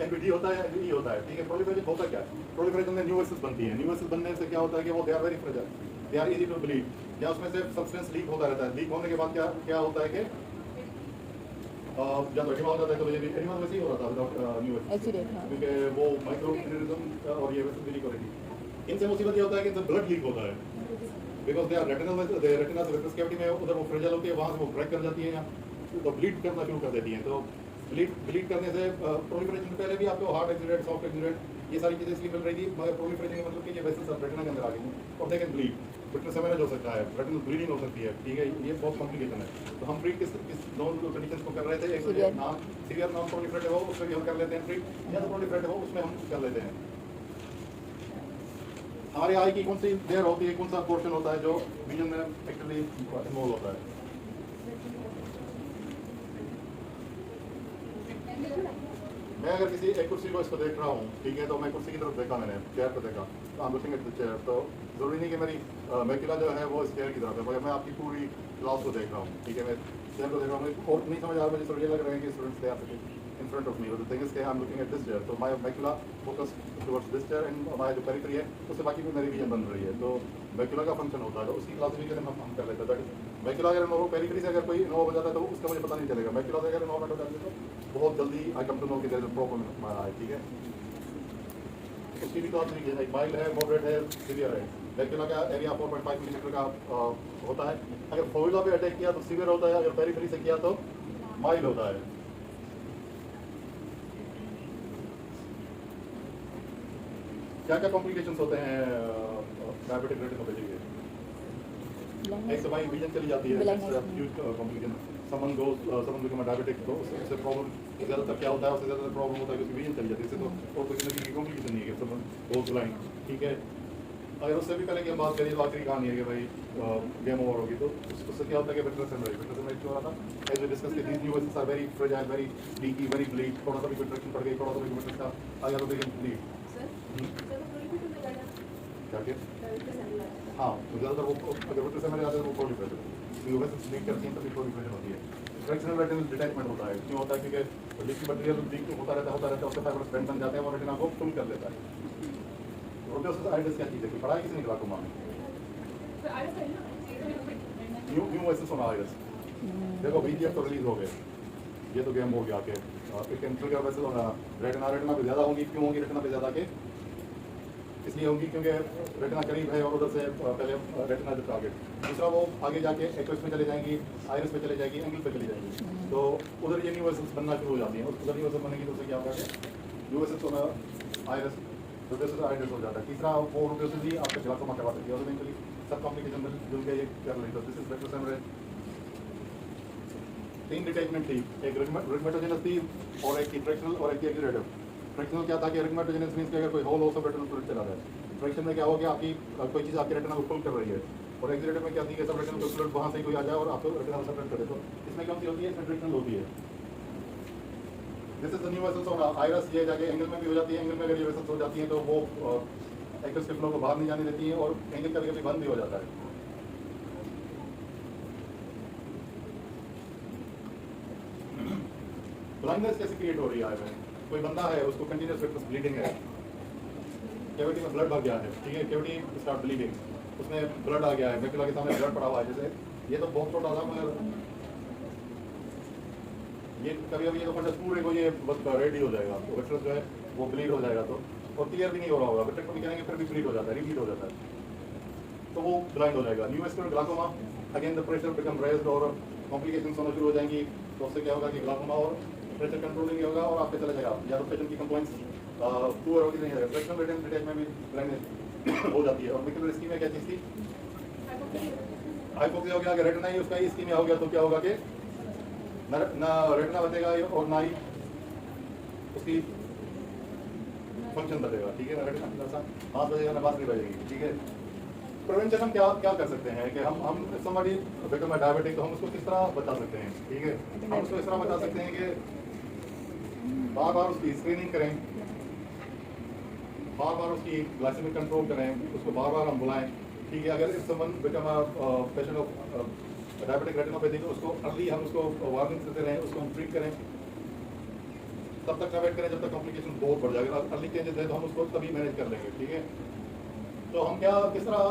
NVD होता है, NVE होता है, ठीक है। प्रोलिफरेशन होता क्या है, प्रोलिफरेशन में न्यू वेसल्स बनती है, न्यू वेसल्स बनने से क्या होता है कि वो they are very fragile, they are easy to bleed, या उसमें से सब्सटेंस लीक होता रहता है। लीक होने के बाद क्या होता है कि जब एडिमा हो जाता है तो ये भी एडिमा वैसे ही हो रहा था विदाउट न्यू वेसल्स, Accident, हाँ. क्योंकि वो माइक्रो एनेरिज्म और ये वेसल्स लीक हो रही थी। इनसे मुसीबत ये होता है कि इनसे ब्लड लीक होता है, because they are retinal vessels cavity में उधर वो फ्रेजाइल होती है, वहाँ से वो ब्रेक कर जाती है या तो ब्लीड करना शुरू कर देती हैं। तो ब्लीड करने से प्रोलिफरेशन पहले भी आपको हार्ट एक्सीडेंट, सॉफ्ट एक्सीडेंट, ये सारी चीज़ें इसलिए मिल रही थी, मगर प्रोलिफरेशन का मतलब कि ये वेसल्स रेटिना के अंदर आ गई और they can bleed, vitreous haemorrhage हो सकता है, रेटिनल ब्लीडिंग हो सकती है, ठीक है, ये बहुत कॉम्प्लिकेशन है। तो हम ट्रीट किस दोनों कंडीशंस को कर रहे थे, एक तो सीवियर नॉन प्रोलिफरेटिव हो उसमें भी हम कर लेते हैं ट्रीट, या तो प्रोलिफरेटिव हो उसमें हम कर लेते हैं। हमारे आई की कौन सी लेयर होती है, कौन सा पोर्शन होता है जो विजन में एक्चुअली इन्वॉल्व होता है। मैं अगर किसी एक कुर्सी को इसको देख रहा हूँ, ठीक है, तो मैं कुर्सी की तरफ देखा, मैंने चेयर को देखा, तो आई am looking at the chair, तो जरूरी नहीं कि मेरी मैक्यूला जो है वो इस चेयर की तरफ है, मगर मैं आपकी पूरी क्लास को देख रहा हूँ, ठीक है, मैं चेयर को देख रहा हूँ, और नहीं समझ आ रहा, मुझे तो ये लग रहा है कि students they are sitting in front of me, the thing is कि I am looking at this chair, तो my macula focus towards this chair and my जो पेरिफेरी है उससे बाकी भी मेरी विजन बन रही है, तो मैक्यूला का फंक्शन होता है, तो उसकी क्लासिफिकेशन हम कर लेते हैं, दैट इज मैक्यूला अगर इन्वॉल्व पेरिफेरी से अगर कोई इन्वॉल्व हो जाता है तो उसका मुझे पता नहीं चलेगा। मैक्यूला से अगर इन्वॉल्वमेंट हो जाती है तो बहुत जल्दी आई कम टू नो कि देयर इज अ प्रॉब्लम है, ठीक है। उसकी भी तो आप देखिए, एक माइल्ड है, मॉडरेट है, सीवियर है। मैक्यूला का एरिया 4.5 मिलीमीटर का होता है। अगर फोविला पे अटैक किया तो सीवियर होता है, अगर पेरिफेरी से किया तो माइल्ड होता है। क्या क्या कॉम्प्लिकेशंस होते हैं डायबिटिक रेटिनोपैथी के? एक तो भाई विजन चली जाती है, कॉम्प्लिकेशन। समन बिकम डायबिटिक तो उससे प्रॉब्लम ज़्यादातर क्या होता है, उससे ज़्यादा प्रॉब्लम होता है कि उसकी विजन चली जाती है। इससे तो और कोई जिंदगी की कॉम्प्लिकेशन नहीं है कि समन गोज ब्लाइंड, ठीक है। अगर उससे भी पहले की हम बात करें तो आखिरी कहानी है कि भाई गेम ओवर होगी तो उससे क्या होता है कि विट्रेस हेमरेज हो रहा था। एज वी डिस्कस कि these news are very fragile, very leaky, very bleed. थोड़ा सा भी विट्रेक्शन पड़ गई, थोड़ा सा भी विट्रेस का आ गया तो दे कैन ब्लीड। क्या क्या? हाँ, तो ज़्यादातर वो अगर विट्रेस हेमरेज आता है वो प्रोलिफरेशन यूवेसल्स लीक करती हैं तभी प्रोलिफरेशन होती है। फ्रैक्शनल रेटिनल डिटैचमेंट होता है। क्यों होता है? क्योंकि लीकी मटेरियल लीक होता रहता है, उससे फाइब्रस बेंड बन जाते हैं और रेटिना को फुल कर लेता है। रोडेसिस आइडिस क्या चीज़ है? कि पढ़ाई किसी ने ग्लाकोमा में? New vessels on iris. देखो VEGF तो रिलीज हो गए, ये तो गेम हो गया कि it can trigger vessel on retina पे ज़्यादा होंगी। क्यों होंगी रेटिना पे ज़्यादा के? इसलिए होंगी क्योंकि रेटिना करीब है और उधर से पहले रेटिना जो टारगेट। दूसरा वो आगे जाके एक्वस में चले जाएंगी, आइरिस पे चले जाएगी, एंगल पे चली जाएंगी, तो उधर ये न्यू वेसल्स बनना शुरू हो जाती हैं। उधर न्यू वेसल बनेगी तो उससे क्या होगा कि new vessels on iris rubeosis iridis हो जाता है। तीसरा वो रोडेसिस ही आपका ग्लाकोमा करवा सकती है और इवेंचुअली सब कॉम्प्लिकेशन मिल के ये कर लेते हैं। This is vitreous haemorrhage. 3 detachment थी, एक रिग्मेटोजेनस थी और एक फ्रैक्शनल और एक एक्यूरेटिव। फ्रैक्शनल क्या था कि रिग्मेटोजेनस मींस कि अगर कोई होल हो तो रेटिनल फ्लूइड चला जाए। फ्रैक्शन में क्या हो गया, आपकी कोई चीज़ आपके रेटिना को पुल कर रही है। और एक्यूरेटिव में क्या थी कि सब रेटिनल फ्लूइड वहाँ से कोई आ जाए और आपको रेटिना सेपरेट करे। तो इसमें कौन सी होती है? इसमें फ्रैक्शनल होती है। This is the new vessels on iris. ये जाके एंगल में भी हो जाती है। एंगल में अगर ये वेसल्स हो जाती हैं तो वो एक्वस के फ्लो को बाहर नहीं जाने देती है और एंगल कभी कभी बंद भी हो जाता है। ब्लाइंडनेस कैसे क्रिएट हो रही है? कोई बंदा है, उसको कंटिन्यूस विट्रेस ब्लीडिंग है, कैविटी में ब्लड भर गया है, ठीक है, कैविटी स्टार्ट ब्लीडिंग, उसमें ब्लड आ गया है, मैक्यूला के सामने ब्लड पड़ा हुआ है। जैसे ये तो बहुत छोटा था मगर ये कभी कभी ये तो पंडस पूरे को ये बस रेडी हो जाएगा तो विट्रेस जो है वो ब्लीड हो जाएगा तो और क्लियर भी नहीं हो रहा होगा। विट्रेस को भी करेंगे फिर भी ब्लीड हो जाता है, रिपीट हो जाता है, तो वो ब्लाइंड हो जाएगा। Neovascular glaucoma again the pressure become raised और कॉम्प्लिकेशंस होना शुरू हो जाएंगी। तो उससे क्या होगा कि ग्लाकोमा और प्रेशर कंट्रोल नहीं होगा और आपके चला जाएगा या तो पेशेंट की कंप्लायंस पुअर होगी नहीं है। फ्रैक्शनल रेटिनल डिटैच में भी ब्लाइंडनेस हो जाती है। और मैक्यूलर इस्कीमिया क्या चीज़ थी? हाइपोक्सिया हो गया। अगर रेटिना ही उसका इस्कीमिया हो गया तो क्या होगा कि ना रेटिना बचेगा और ना ही उसकी फंक्शन बचेगा, ठीक है। रेटिना हाथ बचेगा ना बात नहीं बचेगी, ठीक है। प्रिवेंशन हम क्या क्या कर सकते हैं कि हम somebody become a diabetic तो हम उसको किस तरह बचा सकते हैं, ठीक है। हम उसको इस तरह बचा सकते हैं कि बार बार उसकी स्क्रीनिंग करें, बार बार उसकी ग्लाइसेमिक कंट्रोल करें, उसको बार बार हम बुलाएं, ठीक है। अगर इस someone become patient of diabetic retinopathy तो उसको अर्ली हम उसको वार्निंग देते रहें, उसको हम ट्रीट करें, तब तक वेट करें जब तक कॉम्प्लिकेशन बहुत बढ़ जाएगा। अर्ली चेंजेस है तो हम उसको तभी मैनेज कर लेंगे, ठीक है। तो हम क्या किस तरह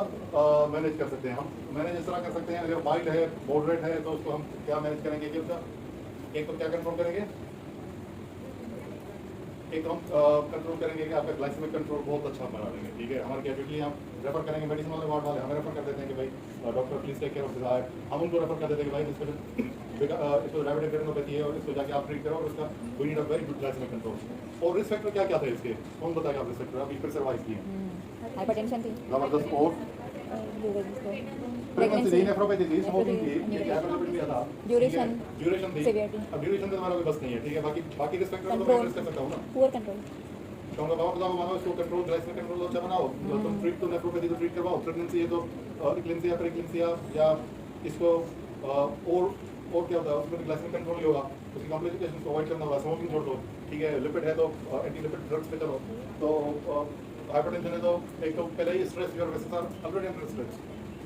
मैनेज कर सकते हैं? हम मैनेज इस तरह कर सकते हैं, अगर माइल्ड है, मॉडरेट है तो उसको हम क्या मैनेज करेंगे कि उसका एक तो क्या कंट्रोल करेंगे, एक तो हम कंट्रोल करेंगे कि आपका ग्लाइसेमिक कंट्रोल बहुत अच्छा बना देंगे, ठीक है। हमारे कैजुअली हम रेफर करेंगे मेडिसिन वाले वार्ड वाले, हमें रेफर कर देते हैं कि भाई doctor please take care of this eye. हम उनको रेफर कर देते हैं कि भाई इसको डायबिटिक रेटिनोपैथी है और इसको जाके आप ट्रीट करो और इसका we need a very good glycaemic control. और रिस्क फैक्टर क्या क्या थे इसके? कौन बताएगा आप? रिस्क फैक्टर अभी फिर से रिवाइज किए। हाइपरटेंशन थी, जबरदस्त। और प्रेगनेंसी थी, नेफ्रोपैथी थी, स्मोकिंग थी, डायबिटीज भी था, ड्यूरेशन थी। अब ड्यूरेशन तो हमारा कोई बस नहीं है, ठीक है। बाकी रिस्क फैक्टर तो मैं एड्रेस कर सकता हूं ना। पुअर कंट्रोल कहूँगा बाबा बताओ मानो इसको कंट्रोल ग्लाइसेमिक कंट्रोल अच्छा बनाओ, तुम ट्रीट तो नेफ्रोपैथी तो ट्रीट करवाओ, प्रेगनेंसी है तो इक्लिम्सिया प्रेक्लिम्सिया या इसको और क्या होता है उसमें ग्लाइसेमिक कंट्रोल नहीं होगा, उसकी कॉम्प्लिकेशन को अवॉइड करना होगा, स्मोकिंग छोड़ दो, ठीक है। लिपिड है तो एंटी लिपिड ड्रग्स पे चलो। तो हाइपरटेंशन है तो एक तो पहले ही stress, your vessels are already under stress,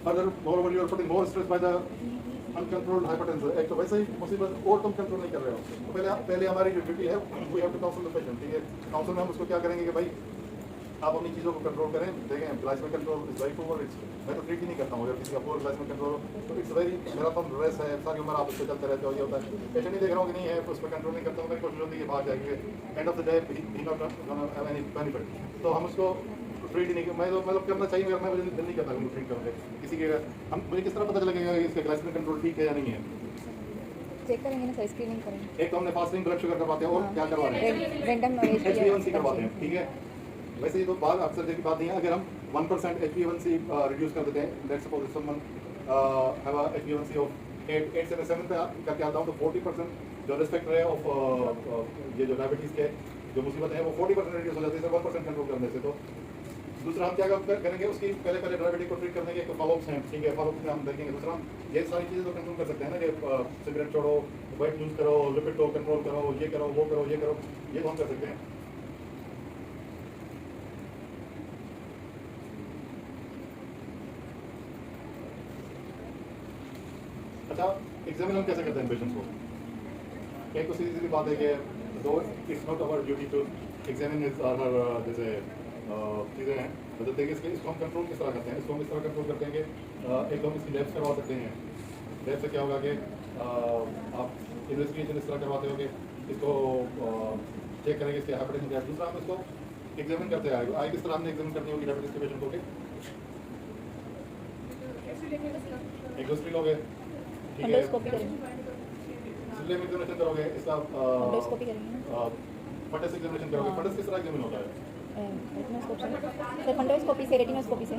furthermore you are putting more stress by the uncontrolled hypertension. एक तो वैसे ही मुसीबत और तुम कंट्रोल नहीं कर रहे हो। तो पहले हमारी जो ड्यूटी है we have to counsel the patient, ठीक है। काउंसल में हम उसको क्या करेंगे कि भाई आप अपनी चीज़ों को कंट्रोल करें। देखें glycaemic control is very poor. मैं तो ट्रीट ही नहीं करता हूँ। अगर किसी का पुअर ग्लाइसेमिक कंट्रोल तो इट्स वेरी, मेरा तो रेस है, सारी उम्र आप उससे चलते रहते हो, ये होता है। पेशेंट नहीं देख रहा हूँ कि नहीं है, उस पर कंट्रोल नहीं करता हूँ, मेरी कोशिश होती है कि भाग जाएंगे, end of the day he not any benefit, तो हम उसको ट्रीट ही नहीं। मैं तो मतलब करना चाहिए, मगर मैं मुझे दिल नहीं करता ट्रीट करूँगा किसी के। हम मुझे किस तरह पता चलेगा कि इसका ग्लाइसेमिक कंट्रोल ठीक है या नहीं है? चेक करेंगे ना सर, स्क्रीनिंग करेंगे। एक तो हमने फास्टिंग ब्लड शुगर करवाते हैं, और क्या करवा रहे हैं, रैंडम नॉलेज HbA1c करवाते हैं, ठीक है। वैसे ये तो बात अक्सर की बात नहीं है। अगर हम 1% HbA1c रिड्यूस कर देते हैं, let's suppose someone have a HbA1c of 877 पे करके आता हूँ, तो 40% जो रिस्क है ऑफ ये जो डायबिटीज़ के जो मुसीबत है वो 40% रिड्यूस हो जाती है 1% कंट्रोल करने से। तो दूसरा हम क्या करेंगे, उसकी पहले डायबिटीज को ट्रीट करने के फॉलोअप्स हैं, ठीक है, फॉलोअप में हम देखेंगे। दूसरा हम ये सारी चीज़ें तो कंट्रोल कर सकते हैं ना, कि सिगरेट छोड़ो, वेट लूज करो, लिपिड को कंट्रोल करो, ये करो, वो करो, ये करो, ये तो हम कर सकते हैं। अच्छा, एग्जामिन हम कैसे करते हैं पेशेंट्स को? एक तो सीधी बात है कि though it's not our duty to examine his और हर जैसे चीज़ें हैं, मतलब देखिए इसको हम कंट्रोल किस तरह करते हैं। इसको हम इस तरह कंट्रोल करते हैं कि एक तो हम इसकी लैब्स करवा सकते हैं। लैब से क्या होगा कि आप इन्वेस्टिगेशन इस तरह करवाते हो कि इसको चेक करेंगे इसके हाइपरटेंशन क्या है। दूसरा हम इसको एग्जामिन करते हैं, आई किस तरह हमने एग्जामिन करनी होगी डायबिटीज के पेशेंट को, एक हिस्ट्री लोगे, ठीक है, एंडोस्कोपी करेंगे। सिले में एग्जामिनेशन करोगे, इसका एंडोस्कोपी करेंगे। फंडस एग्जामिनेशन करोगे। फंडस किस तरह एग्जामिन होता है? रेटिनोस्कोपी सर, फंडोस्कोपी से, रेटिनोस्कोपी से।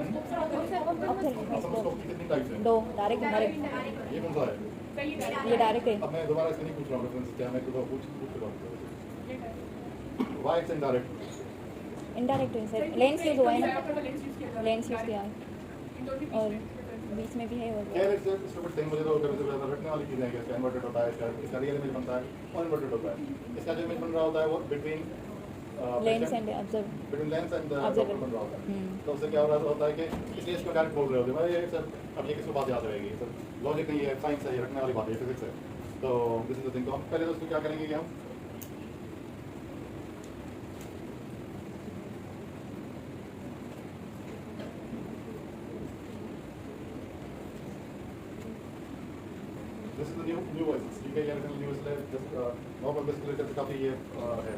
ऑप्थेल्मोस्कोपी कितनी टाइप्स हैं? दो, डायरेक्ट डायरेक्ट। ये कौन सा है? ये डायरेक्ट है। अब मैं दोबारा इससे नहीं पूछ रहा हूँ रेफरेंस क्या, मैं तो पूछ रहा हूँ व्हाई इट्स इनडायरेक्ट। इनडायरेक्ट है सर, लेंस यूज हुआ है ना, लेंस यूज किया है, और बीच में भी है। और क्या है स्टूपिड थिंग, मुझे तो कभी से रटने वाली चीज़ें हैं कि इसका इन्वर्टेड होता है, इसका रियल इमेज बनता है और इन्वर्टेड होता है। इसका जो इमेज बन रहा होता है वो between lens and observe, between lens and Observer. बन रहा होता है। तो उससे क्या हो रहा होता है कि इसलिए इसको डायरेक्ट बोल रहे होते हैं। मैं ये सर अब ये किसको बात याद रहेगी सर, लॉजिक नहीं है, साइंस है, ये रखने वाली बात है, फिजिक्स है। तो दिस इज द थिंग। तो हम पहले तो उसको क्या करेंगे कि हम this is the new voice, ठीक है, ये न्यू वॉइस है जस्ट नॉर्मल वेस्कुलेचर से काफ़ी ये है।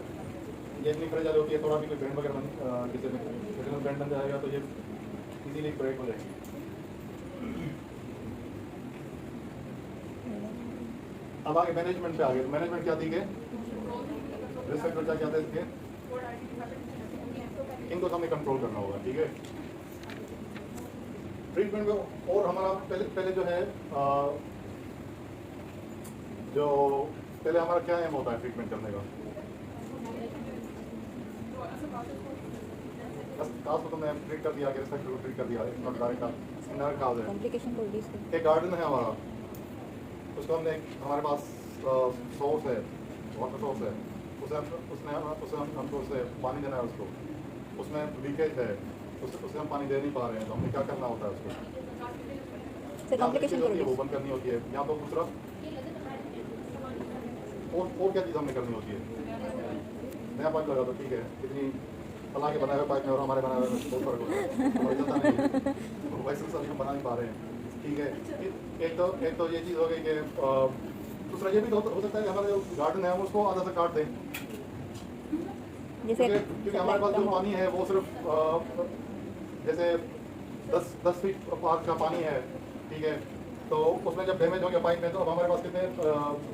ये इतनी फ्रेजाइल होती है, थोड़ा भी कोई बैंड वगैरह जैसे रेटिनल बैंड बन जाएगा तो ये इजीली ब्रेक हो जाएगी। अब आगे मैनेजमेंट पे आ गए। मैनेजमेंट क्या थी कि रिस्क फैक्टर क्या था इसके, इनको हमें कंट्रोल करना होगा, ठीक है। ट्रीटमेंट में और हमारा पहले जो है जो पहले हमारा क्या एम होता है ट्रीटमेंट करने का? बस खास तो तुमने ट्रीट कर दिया, रिस्क फैक्टर को ट्रीट कर दिया, नॉट डायरेक्ट का इनडायरेक्ट काज है। कॉम्प्लिकेशन को रिड्यूस करें। एक गार्डन है हमारा, उसको हमने हमारे पास सोर्स है, वाटर सोर्स है, उसे हमको उससे पानी देना है उसको, उसमें लीकेज है, उससे हम पानी दे नहीं पा रहे हैं, तो हमें क्या करना होता है उसको? सर कॉम्प्लिकेशन को वो रिड्यूस, बंद करनी होती है, या तो दूसरा और क्या चीज़ हमने करनी होती है? नया पाइप लगा तो ठीक है, इतनी अल्लाह के बनाए हुए पाइप में और हमारे बनाए हुए में बहुत फर्क होता है, हमारी चलता नहीं है, वैसे सभी हम बना नहीं पा रहे हैं, ठीक है। एक तो ये चीज़ हो गई कि दूसरा ये भी तो हो सकता है कि हमारा जो गार्डन है हम उसको आधा से काट दें, जैसे क्योंकि हमारे पास जो पानी है वो सिर्फ जैसे 10 फीट पार का पानी है, ठीक है, तो उसमें जब डैमेज हो गया पाइप में तो अब हमारे पास कितने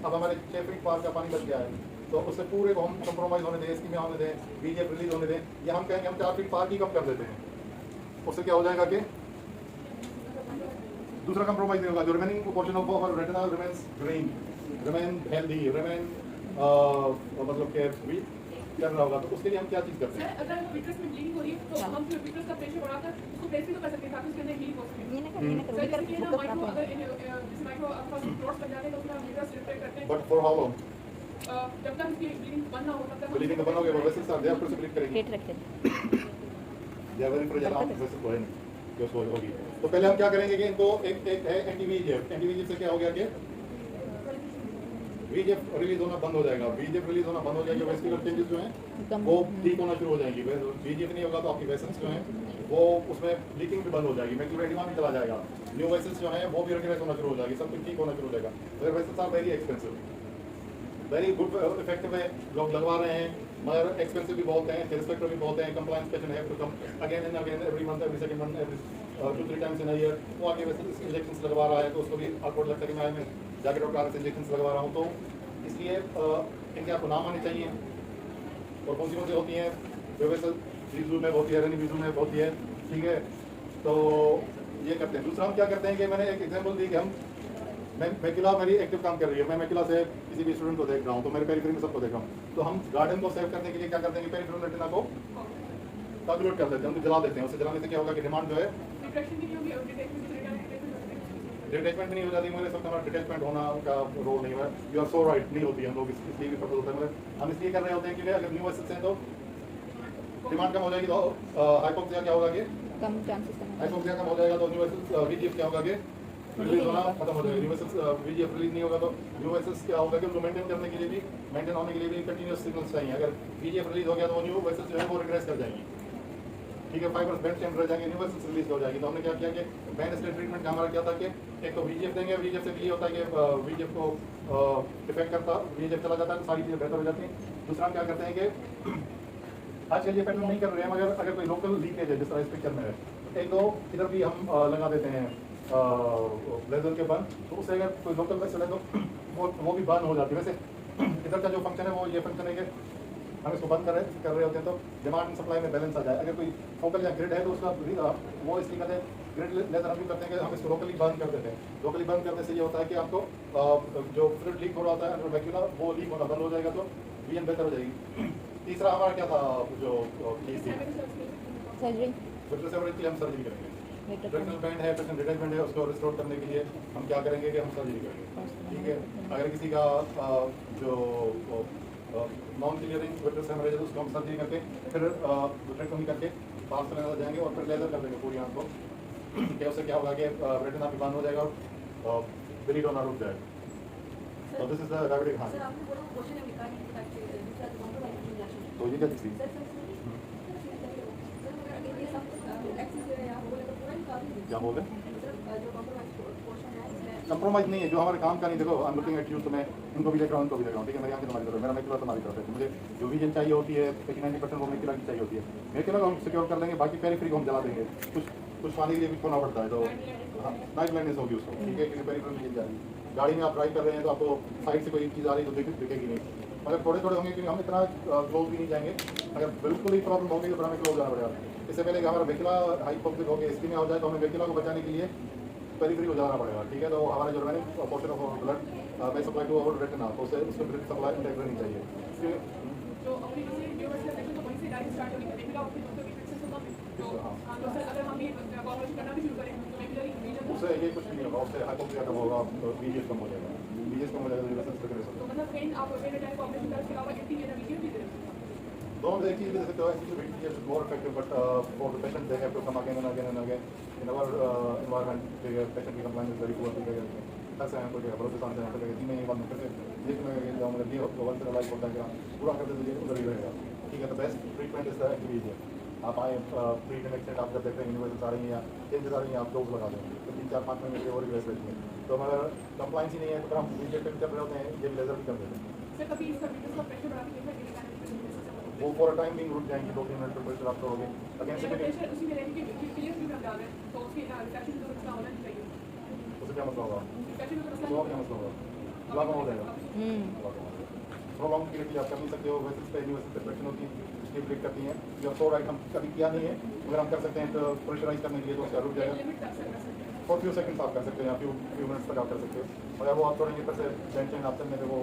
अब हमारे 6 फीट पार का पानी बच गया है, तो उससे पूरे को हम कंप्रोमाइज़ होने दें, इसकी में होने दें, बीजेप रिलीज होने दें, या हम कहेंगे हम 4 फीट पार की कम कर देते हैं, उससे क्या हो जाएगा कि दूसरा कंप्रोमाइज नहीं होगा, जो remaining portion of our retina remains green, remain healthy, remain मतलब कि कर रहा होगा, तो उसके लिए हम क्या चीज़ करते हैं? अगर विट्रस में ब्लीडिंग हो रही है तो हम फिर विट्रस का प्रेशर बढ़ाकर उसको प्रेस भी तो कर सकते हैं ताकि उसके अंदर हीलिंग हो सके। ये ना कर, ये ना कर, सर ये कर, जैसे कि ना फोकस माइक्रो ना अगर जैसे माइक्रो आपका क्लॉट्स बन जाते हैं तो उसमें हम विट्रस रिपेयर करते हैं, बट फॉर हाउ लॉन्ग? जब तक उसकी ब्लीडिंग बंद ना हो तब तक ब्लीडिंग का बनोगे वो वैसे साथ फिर से ब्लीड करेंगे, पेट रखते हैं। या वेरी फ्रेजाइल आप वैसे तो है नहीं जो उसको होगी। तो पहले हम क्या करेंगे कि इनको एक है एंटीवीएफ से क्या हो गया कि VEGF रिलीज होना बंद हो जाएगा, VEGF रिलीज होना बंद हो जाएगा, वेस्कुलर चेंजेस जो हैं कम वो ठीक होना शुरू हो जाएंगी। VEGF नहीं होगा तो आपकी वेसल्स जो हैं वो उसमें लीकिंग भी बंद हो जाएगी, मैक्युलर एडिमा भी चला जाएगा, न्यू वेसल्स जो हैं वो भी रेगुलेट होना शुरू हो जाएगी, सब कुछ ठीक होना शुरू हो जाएगा। मगर vessels are very expensive, very good effective है, लोग लगवा रहे हैं मगर एक्सपेंसिव भी बहुत हैं, रिस्पेक्टर भी बहुत हैं, compliance patient have to come again and again every month, every second month, every 2-3 times in a year. वो आगे वेसल्स इंजेक्शंस लगवा रहा है तो उसको भी ऑकवर्ड लगता है कि मैं जाके डॉक्टर से इंजेक्शंस लगवा रहा हूँ। तो इसलिए इनके आपको नाम आने चाहिए और कौन सी होती हैं, जो वेसल बीजू में होती है, रनी बीजू में होती है, ठीक है। तो ये करते हैं। दूसरा हम क्या करते हैं कि मैंने एक एग्जांपल दी कि हम मैक्युला मेरी एक्टिव काम कर रही है, मैं मैक्युला से किसी भी स्टूडेंट को देख रहा हूँ तो मेरे पेरिफेरी में सबको देख रहा हूँ, तो हम गार्डन को सेव करने के लिए क्या करते हैं कि पेरिफेरल रेटिना को कैलकुलेट कर देते हैं, उनको जला देते हैं। उससे जलाने से क्या होगा कि डिमांड जो है डिटैचमेंट नहीं हो जाती, मेरे सब हमारा डिटैचमेंट होना का रोल नहीं है, यू आर सो राइट, नहीं होती है। हम लोग इसलिए भी पता होता है, हम इसलिए कर रहे होते हैं कि अगर न्यू वेसल्स हैं तो डिमांड कम हो जाएगी, तो हाइपोक्सिया क्या होगा कि कम चांसेस कम हाइपोक्सिया कम हो जाएगा, तो न्यू वेसल्स VEGF क्या होगा कि रिलीज होना खत्म हो जाएगा। न्यू वेसल्स VEGF रिलीज नहीं होगा तो न्यू वेसल्स क्या होगा कि उनको मेंटेन करने के लिए भी, मेंटेन होने के लिए भी कंटिन्यूअस सिग्नल्स चाहिए। अगर VEGF रिलीज हो गया तो न्यू वेसल्स जो है वो रिग्रेस कर जाएंगी, ठीक है, फाइबर्स बेंड स्टेम रह जाएंगे, न्यू वेसल्स रिलीज हो जाएगी। तो हमने क्या किया कि बेंड स्टेम ट्रीटमेंट का हमारा क्या था कि एक तो VEGF देंगे, VEGF से भी ये होता है कि VEGF को इफेक्ट करता, VEGF चला जाता है तो सारी चीज़ें बेहतर हो जाती हैं। दूसरा हम क्या करते हैं कि आजकल ये पैटर्न नहीं कर रहे हैं, मगर अगर कोई लोकल लीकेज है जिस तरह इस पिक्चर में है, एक दो इधर भी हम लगा देते हैं लेजर के बर्न, तो उससे अगर कोई लोकल वेसल है तो वो भी बर्न हो जाती है। वैसे इधर का जो फंक्शन है वो ये फंक्शन है कि हम इसको बंद कर रहे होते हैं तो डिमांड एंड सप्लाई में बैलेंस आ जाए। अगर कोई फोकल या ग्रिड है तो उसका वो इसलिए कहते हैं ग्रिड लेजर हम भी करते हैं कि हम इसको लोकली बर्न कर देते हैं। लोकली बर्न करने से ये होता है कि आपको जो फ्लूइड लीक हो रहा होता है मैक्युला वो लीक होना बंद हो जाएगा, तो विजन बेहतर हो जाएगी। तीसरा हमारा क्या था जो चीज़ थी सर्जरी, की हम सर्जरी करेंगे। रेटिनल बैंड है, पेशेंट डिटैचमेंट है, उसको रिस्टोर करने के लिए हम क्या करेंगे कि हम सर्जरी करेंगे, ठीक है। अगर किसी का जो नॉन क्लियरिंग विट्रस हेमरेज है उसको हम सर्जरी करके फिर ट्रीटमेंट करके पास में लेकर जाएंगे और फिर लेजर कर देंगे पूरी आंख को, कि उससे क्या होगा कि रेटिना भी बंद हो जाएगा और ब्लीड होना रुक जाएगा। तो this is the diabetic heart. तो ये क्या चीज़ थी? क्या बोल रहे? कंप्रोमाइज नहीं है, जो हमारे काम का नहीं। देखो आई एम लुकिंग एट यू, तो मैं उनको भी देख रहा हूँ, उनको भी देख रहा हूँ, ठीक है। मेरी आंखें तुम्हारी तरफ, मेरा मैक्युला तुम्हारी तरफ है, तो मुझे जो विजन चाहिए होती है 90% वो मैक्युला की चाहिए होती है। मैक्युला को हम सिक्योर कर लेंगे, बाकी पेरिफेरी को हम जला देंगे, कुछ पाने के लिए भी खोना पड़ता है, तो नाइट ब्लाइंडनेस होगी उसको, ठीक है, क्योंकि पेरिफेरी मिल जाएगी। गाड़ी में आप ड्राइव कर रहे हैं तो आपको साइड से कोई चीज़ आ रही है तो दिखेगी नहीं, मगर थोड़े थोड़े होंगे, क्योंकि हम इतना क्लोज भी नहीं जाएंगे। अगर बिल्कुल ही प्रॉब्लम होगी तो फिर हमें क्लोज जाना पड़ेगा। इससे पहले कि हमारा मैक्युला हाइपोक्सिक हो गया इसकी में हो जाए तो हमें मैक्युला को बचाने के लिए पेरिफेरी को जाना पड़ेगा, ठीक है। तो हमारा जो रिमेनिंग पोर्शन ऑफ ब्लड मैं सप्लाई टू अवर रेटिना, तो उससे उसको ब्लड सप्लाई इंटेक्ट रहनी चाहिए। तो अपनी जैसे यूनिवर्सिटी सेक्शन तो वहीं से डायरेक्ट स्टार्ट होगी, मैक्युला ऑफ द फिक्सेस होगा। तो सर अगर हम ये कॉम्बिनेशन करना भी शुरू करें तो मैक्युलर रीजन उससे ये कुछ नहीं होगा, उससे हाइपोक्सिया कम होगा, VEGF कम हो जाएगा, VEGF कम हो जाएगा, तो तो मतलब पेन आप पेन टाइप कॉम्बिनेशन करके अलावा एंटी वेनम भी दे रहे हैं। Don't एक चीज़ दे सकते हो, actually VEGF is more effective, but for the patient they have to come again and again and again. In our environment, the patient की compliance is very poor, ठीक है। ऐसे हैं कोई भरोसे से यहाँ पे 3 महीने बाद में फिर से ये मैं जाऊँ, मतलब ये वन से लाइफ होता है कि पूरा करते तो ये उधर ही रहेगा, ठीक है। तो best treatment is the VEGF। आप आए प्री एक्सीडेंट आप जब देखते हैं यूनिवर्सिटी आ रही हैं या चेंजेस आ रही हैं, आप डोज लगा दें तो 3-4-5 महीने के और रिग्रेस रहती है। तो अगर कंप्लाइंस ही नहीं है तो हम VEGF पे कर रहे होते हैं, ये लेजर भी कर देते हैं। सर कभी इसका वीडियो का प्रेशर बढ़ा के देखा कि वो फॉर अ टाइम बिंग रुक जाएंगी, 2-3 मिनट पर प्रेशर आप करोगे अगेन से प्रेशर उसी में रहेगी कि क्लियर भी हम डाल रहे हैं तो उसकी रिफ्लेक्शन तो इसका होना नहीं चाहिए। उससे क्या मसला होगा? रिफ्लेक्शन तो तो क्या मसला होगा? ब्लॉक हो जाएगा, प्रोलॉन्ग पीरियड के लिए आप कर नहीं सकते हो। वैसे पे यूनिवर्सिटी प्रेशर होती है उसकी ब्रेक करती हैं, यू आर सो राइट, हम कभी किया नहीं है, अगर हम कर सकते हैं तो प्रेशराइज करने के लिए तो उसका रुक जाएगा। फॉर फ्यू सेकंड्स आप कर सकते हैं या फ्यू मिनट्स तक आप कर सकते हो, मगर वो आप छोड़ेंगे फिर से टेंशन आप चलने पे वो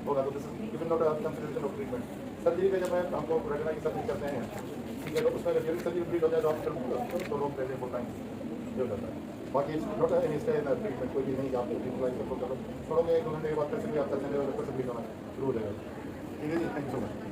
होगा तो this is even not a consideration of treatment. Surgery पे जब हमको रेटिना की सर्जरी करते हैं, ठीक है, तो उसमें अगर ड्यूरिंग सर्जरी ब्लीड हो जाए तो आप तो रोक देते हैं फुल टाइम, ये हो जाता है। बाकी not any stay in treatment, कोई भी नहीं आप यूटिलाइज करो, छोड़ोगे 1-2 घंटे के बाद फिर से भी आप चलते हैं फिर से ब्लीड होना शुरू हो जाएगा, ठीक है जी। Thank you so much.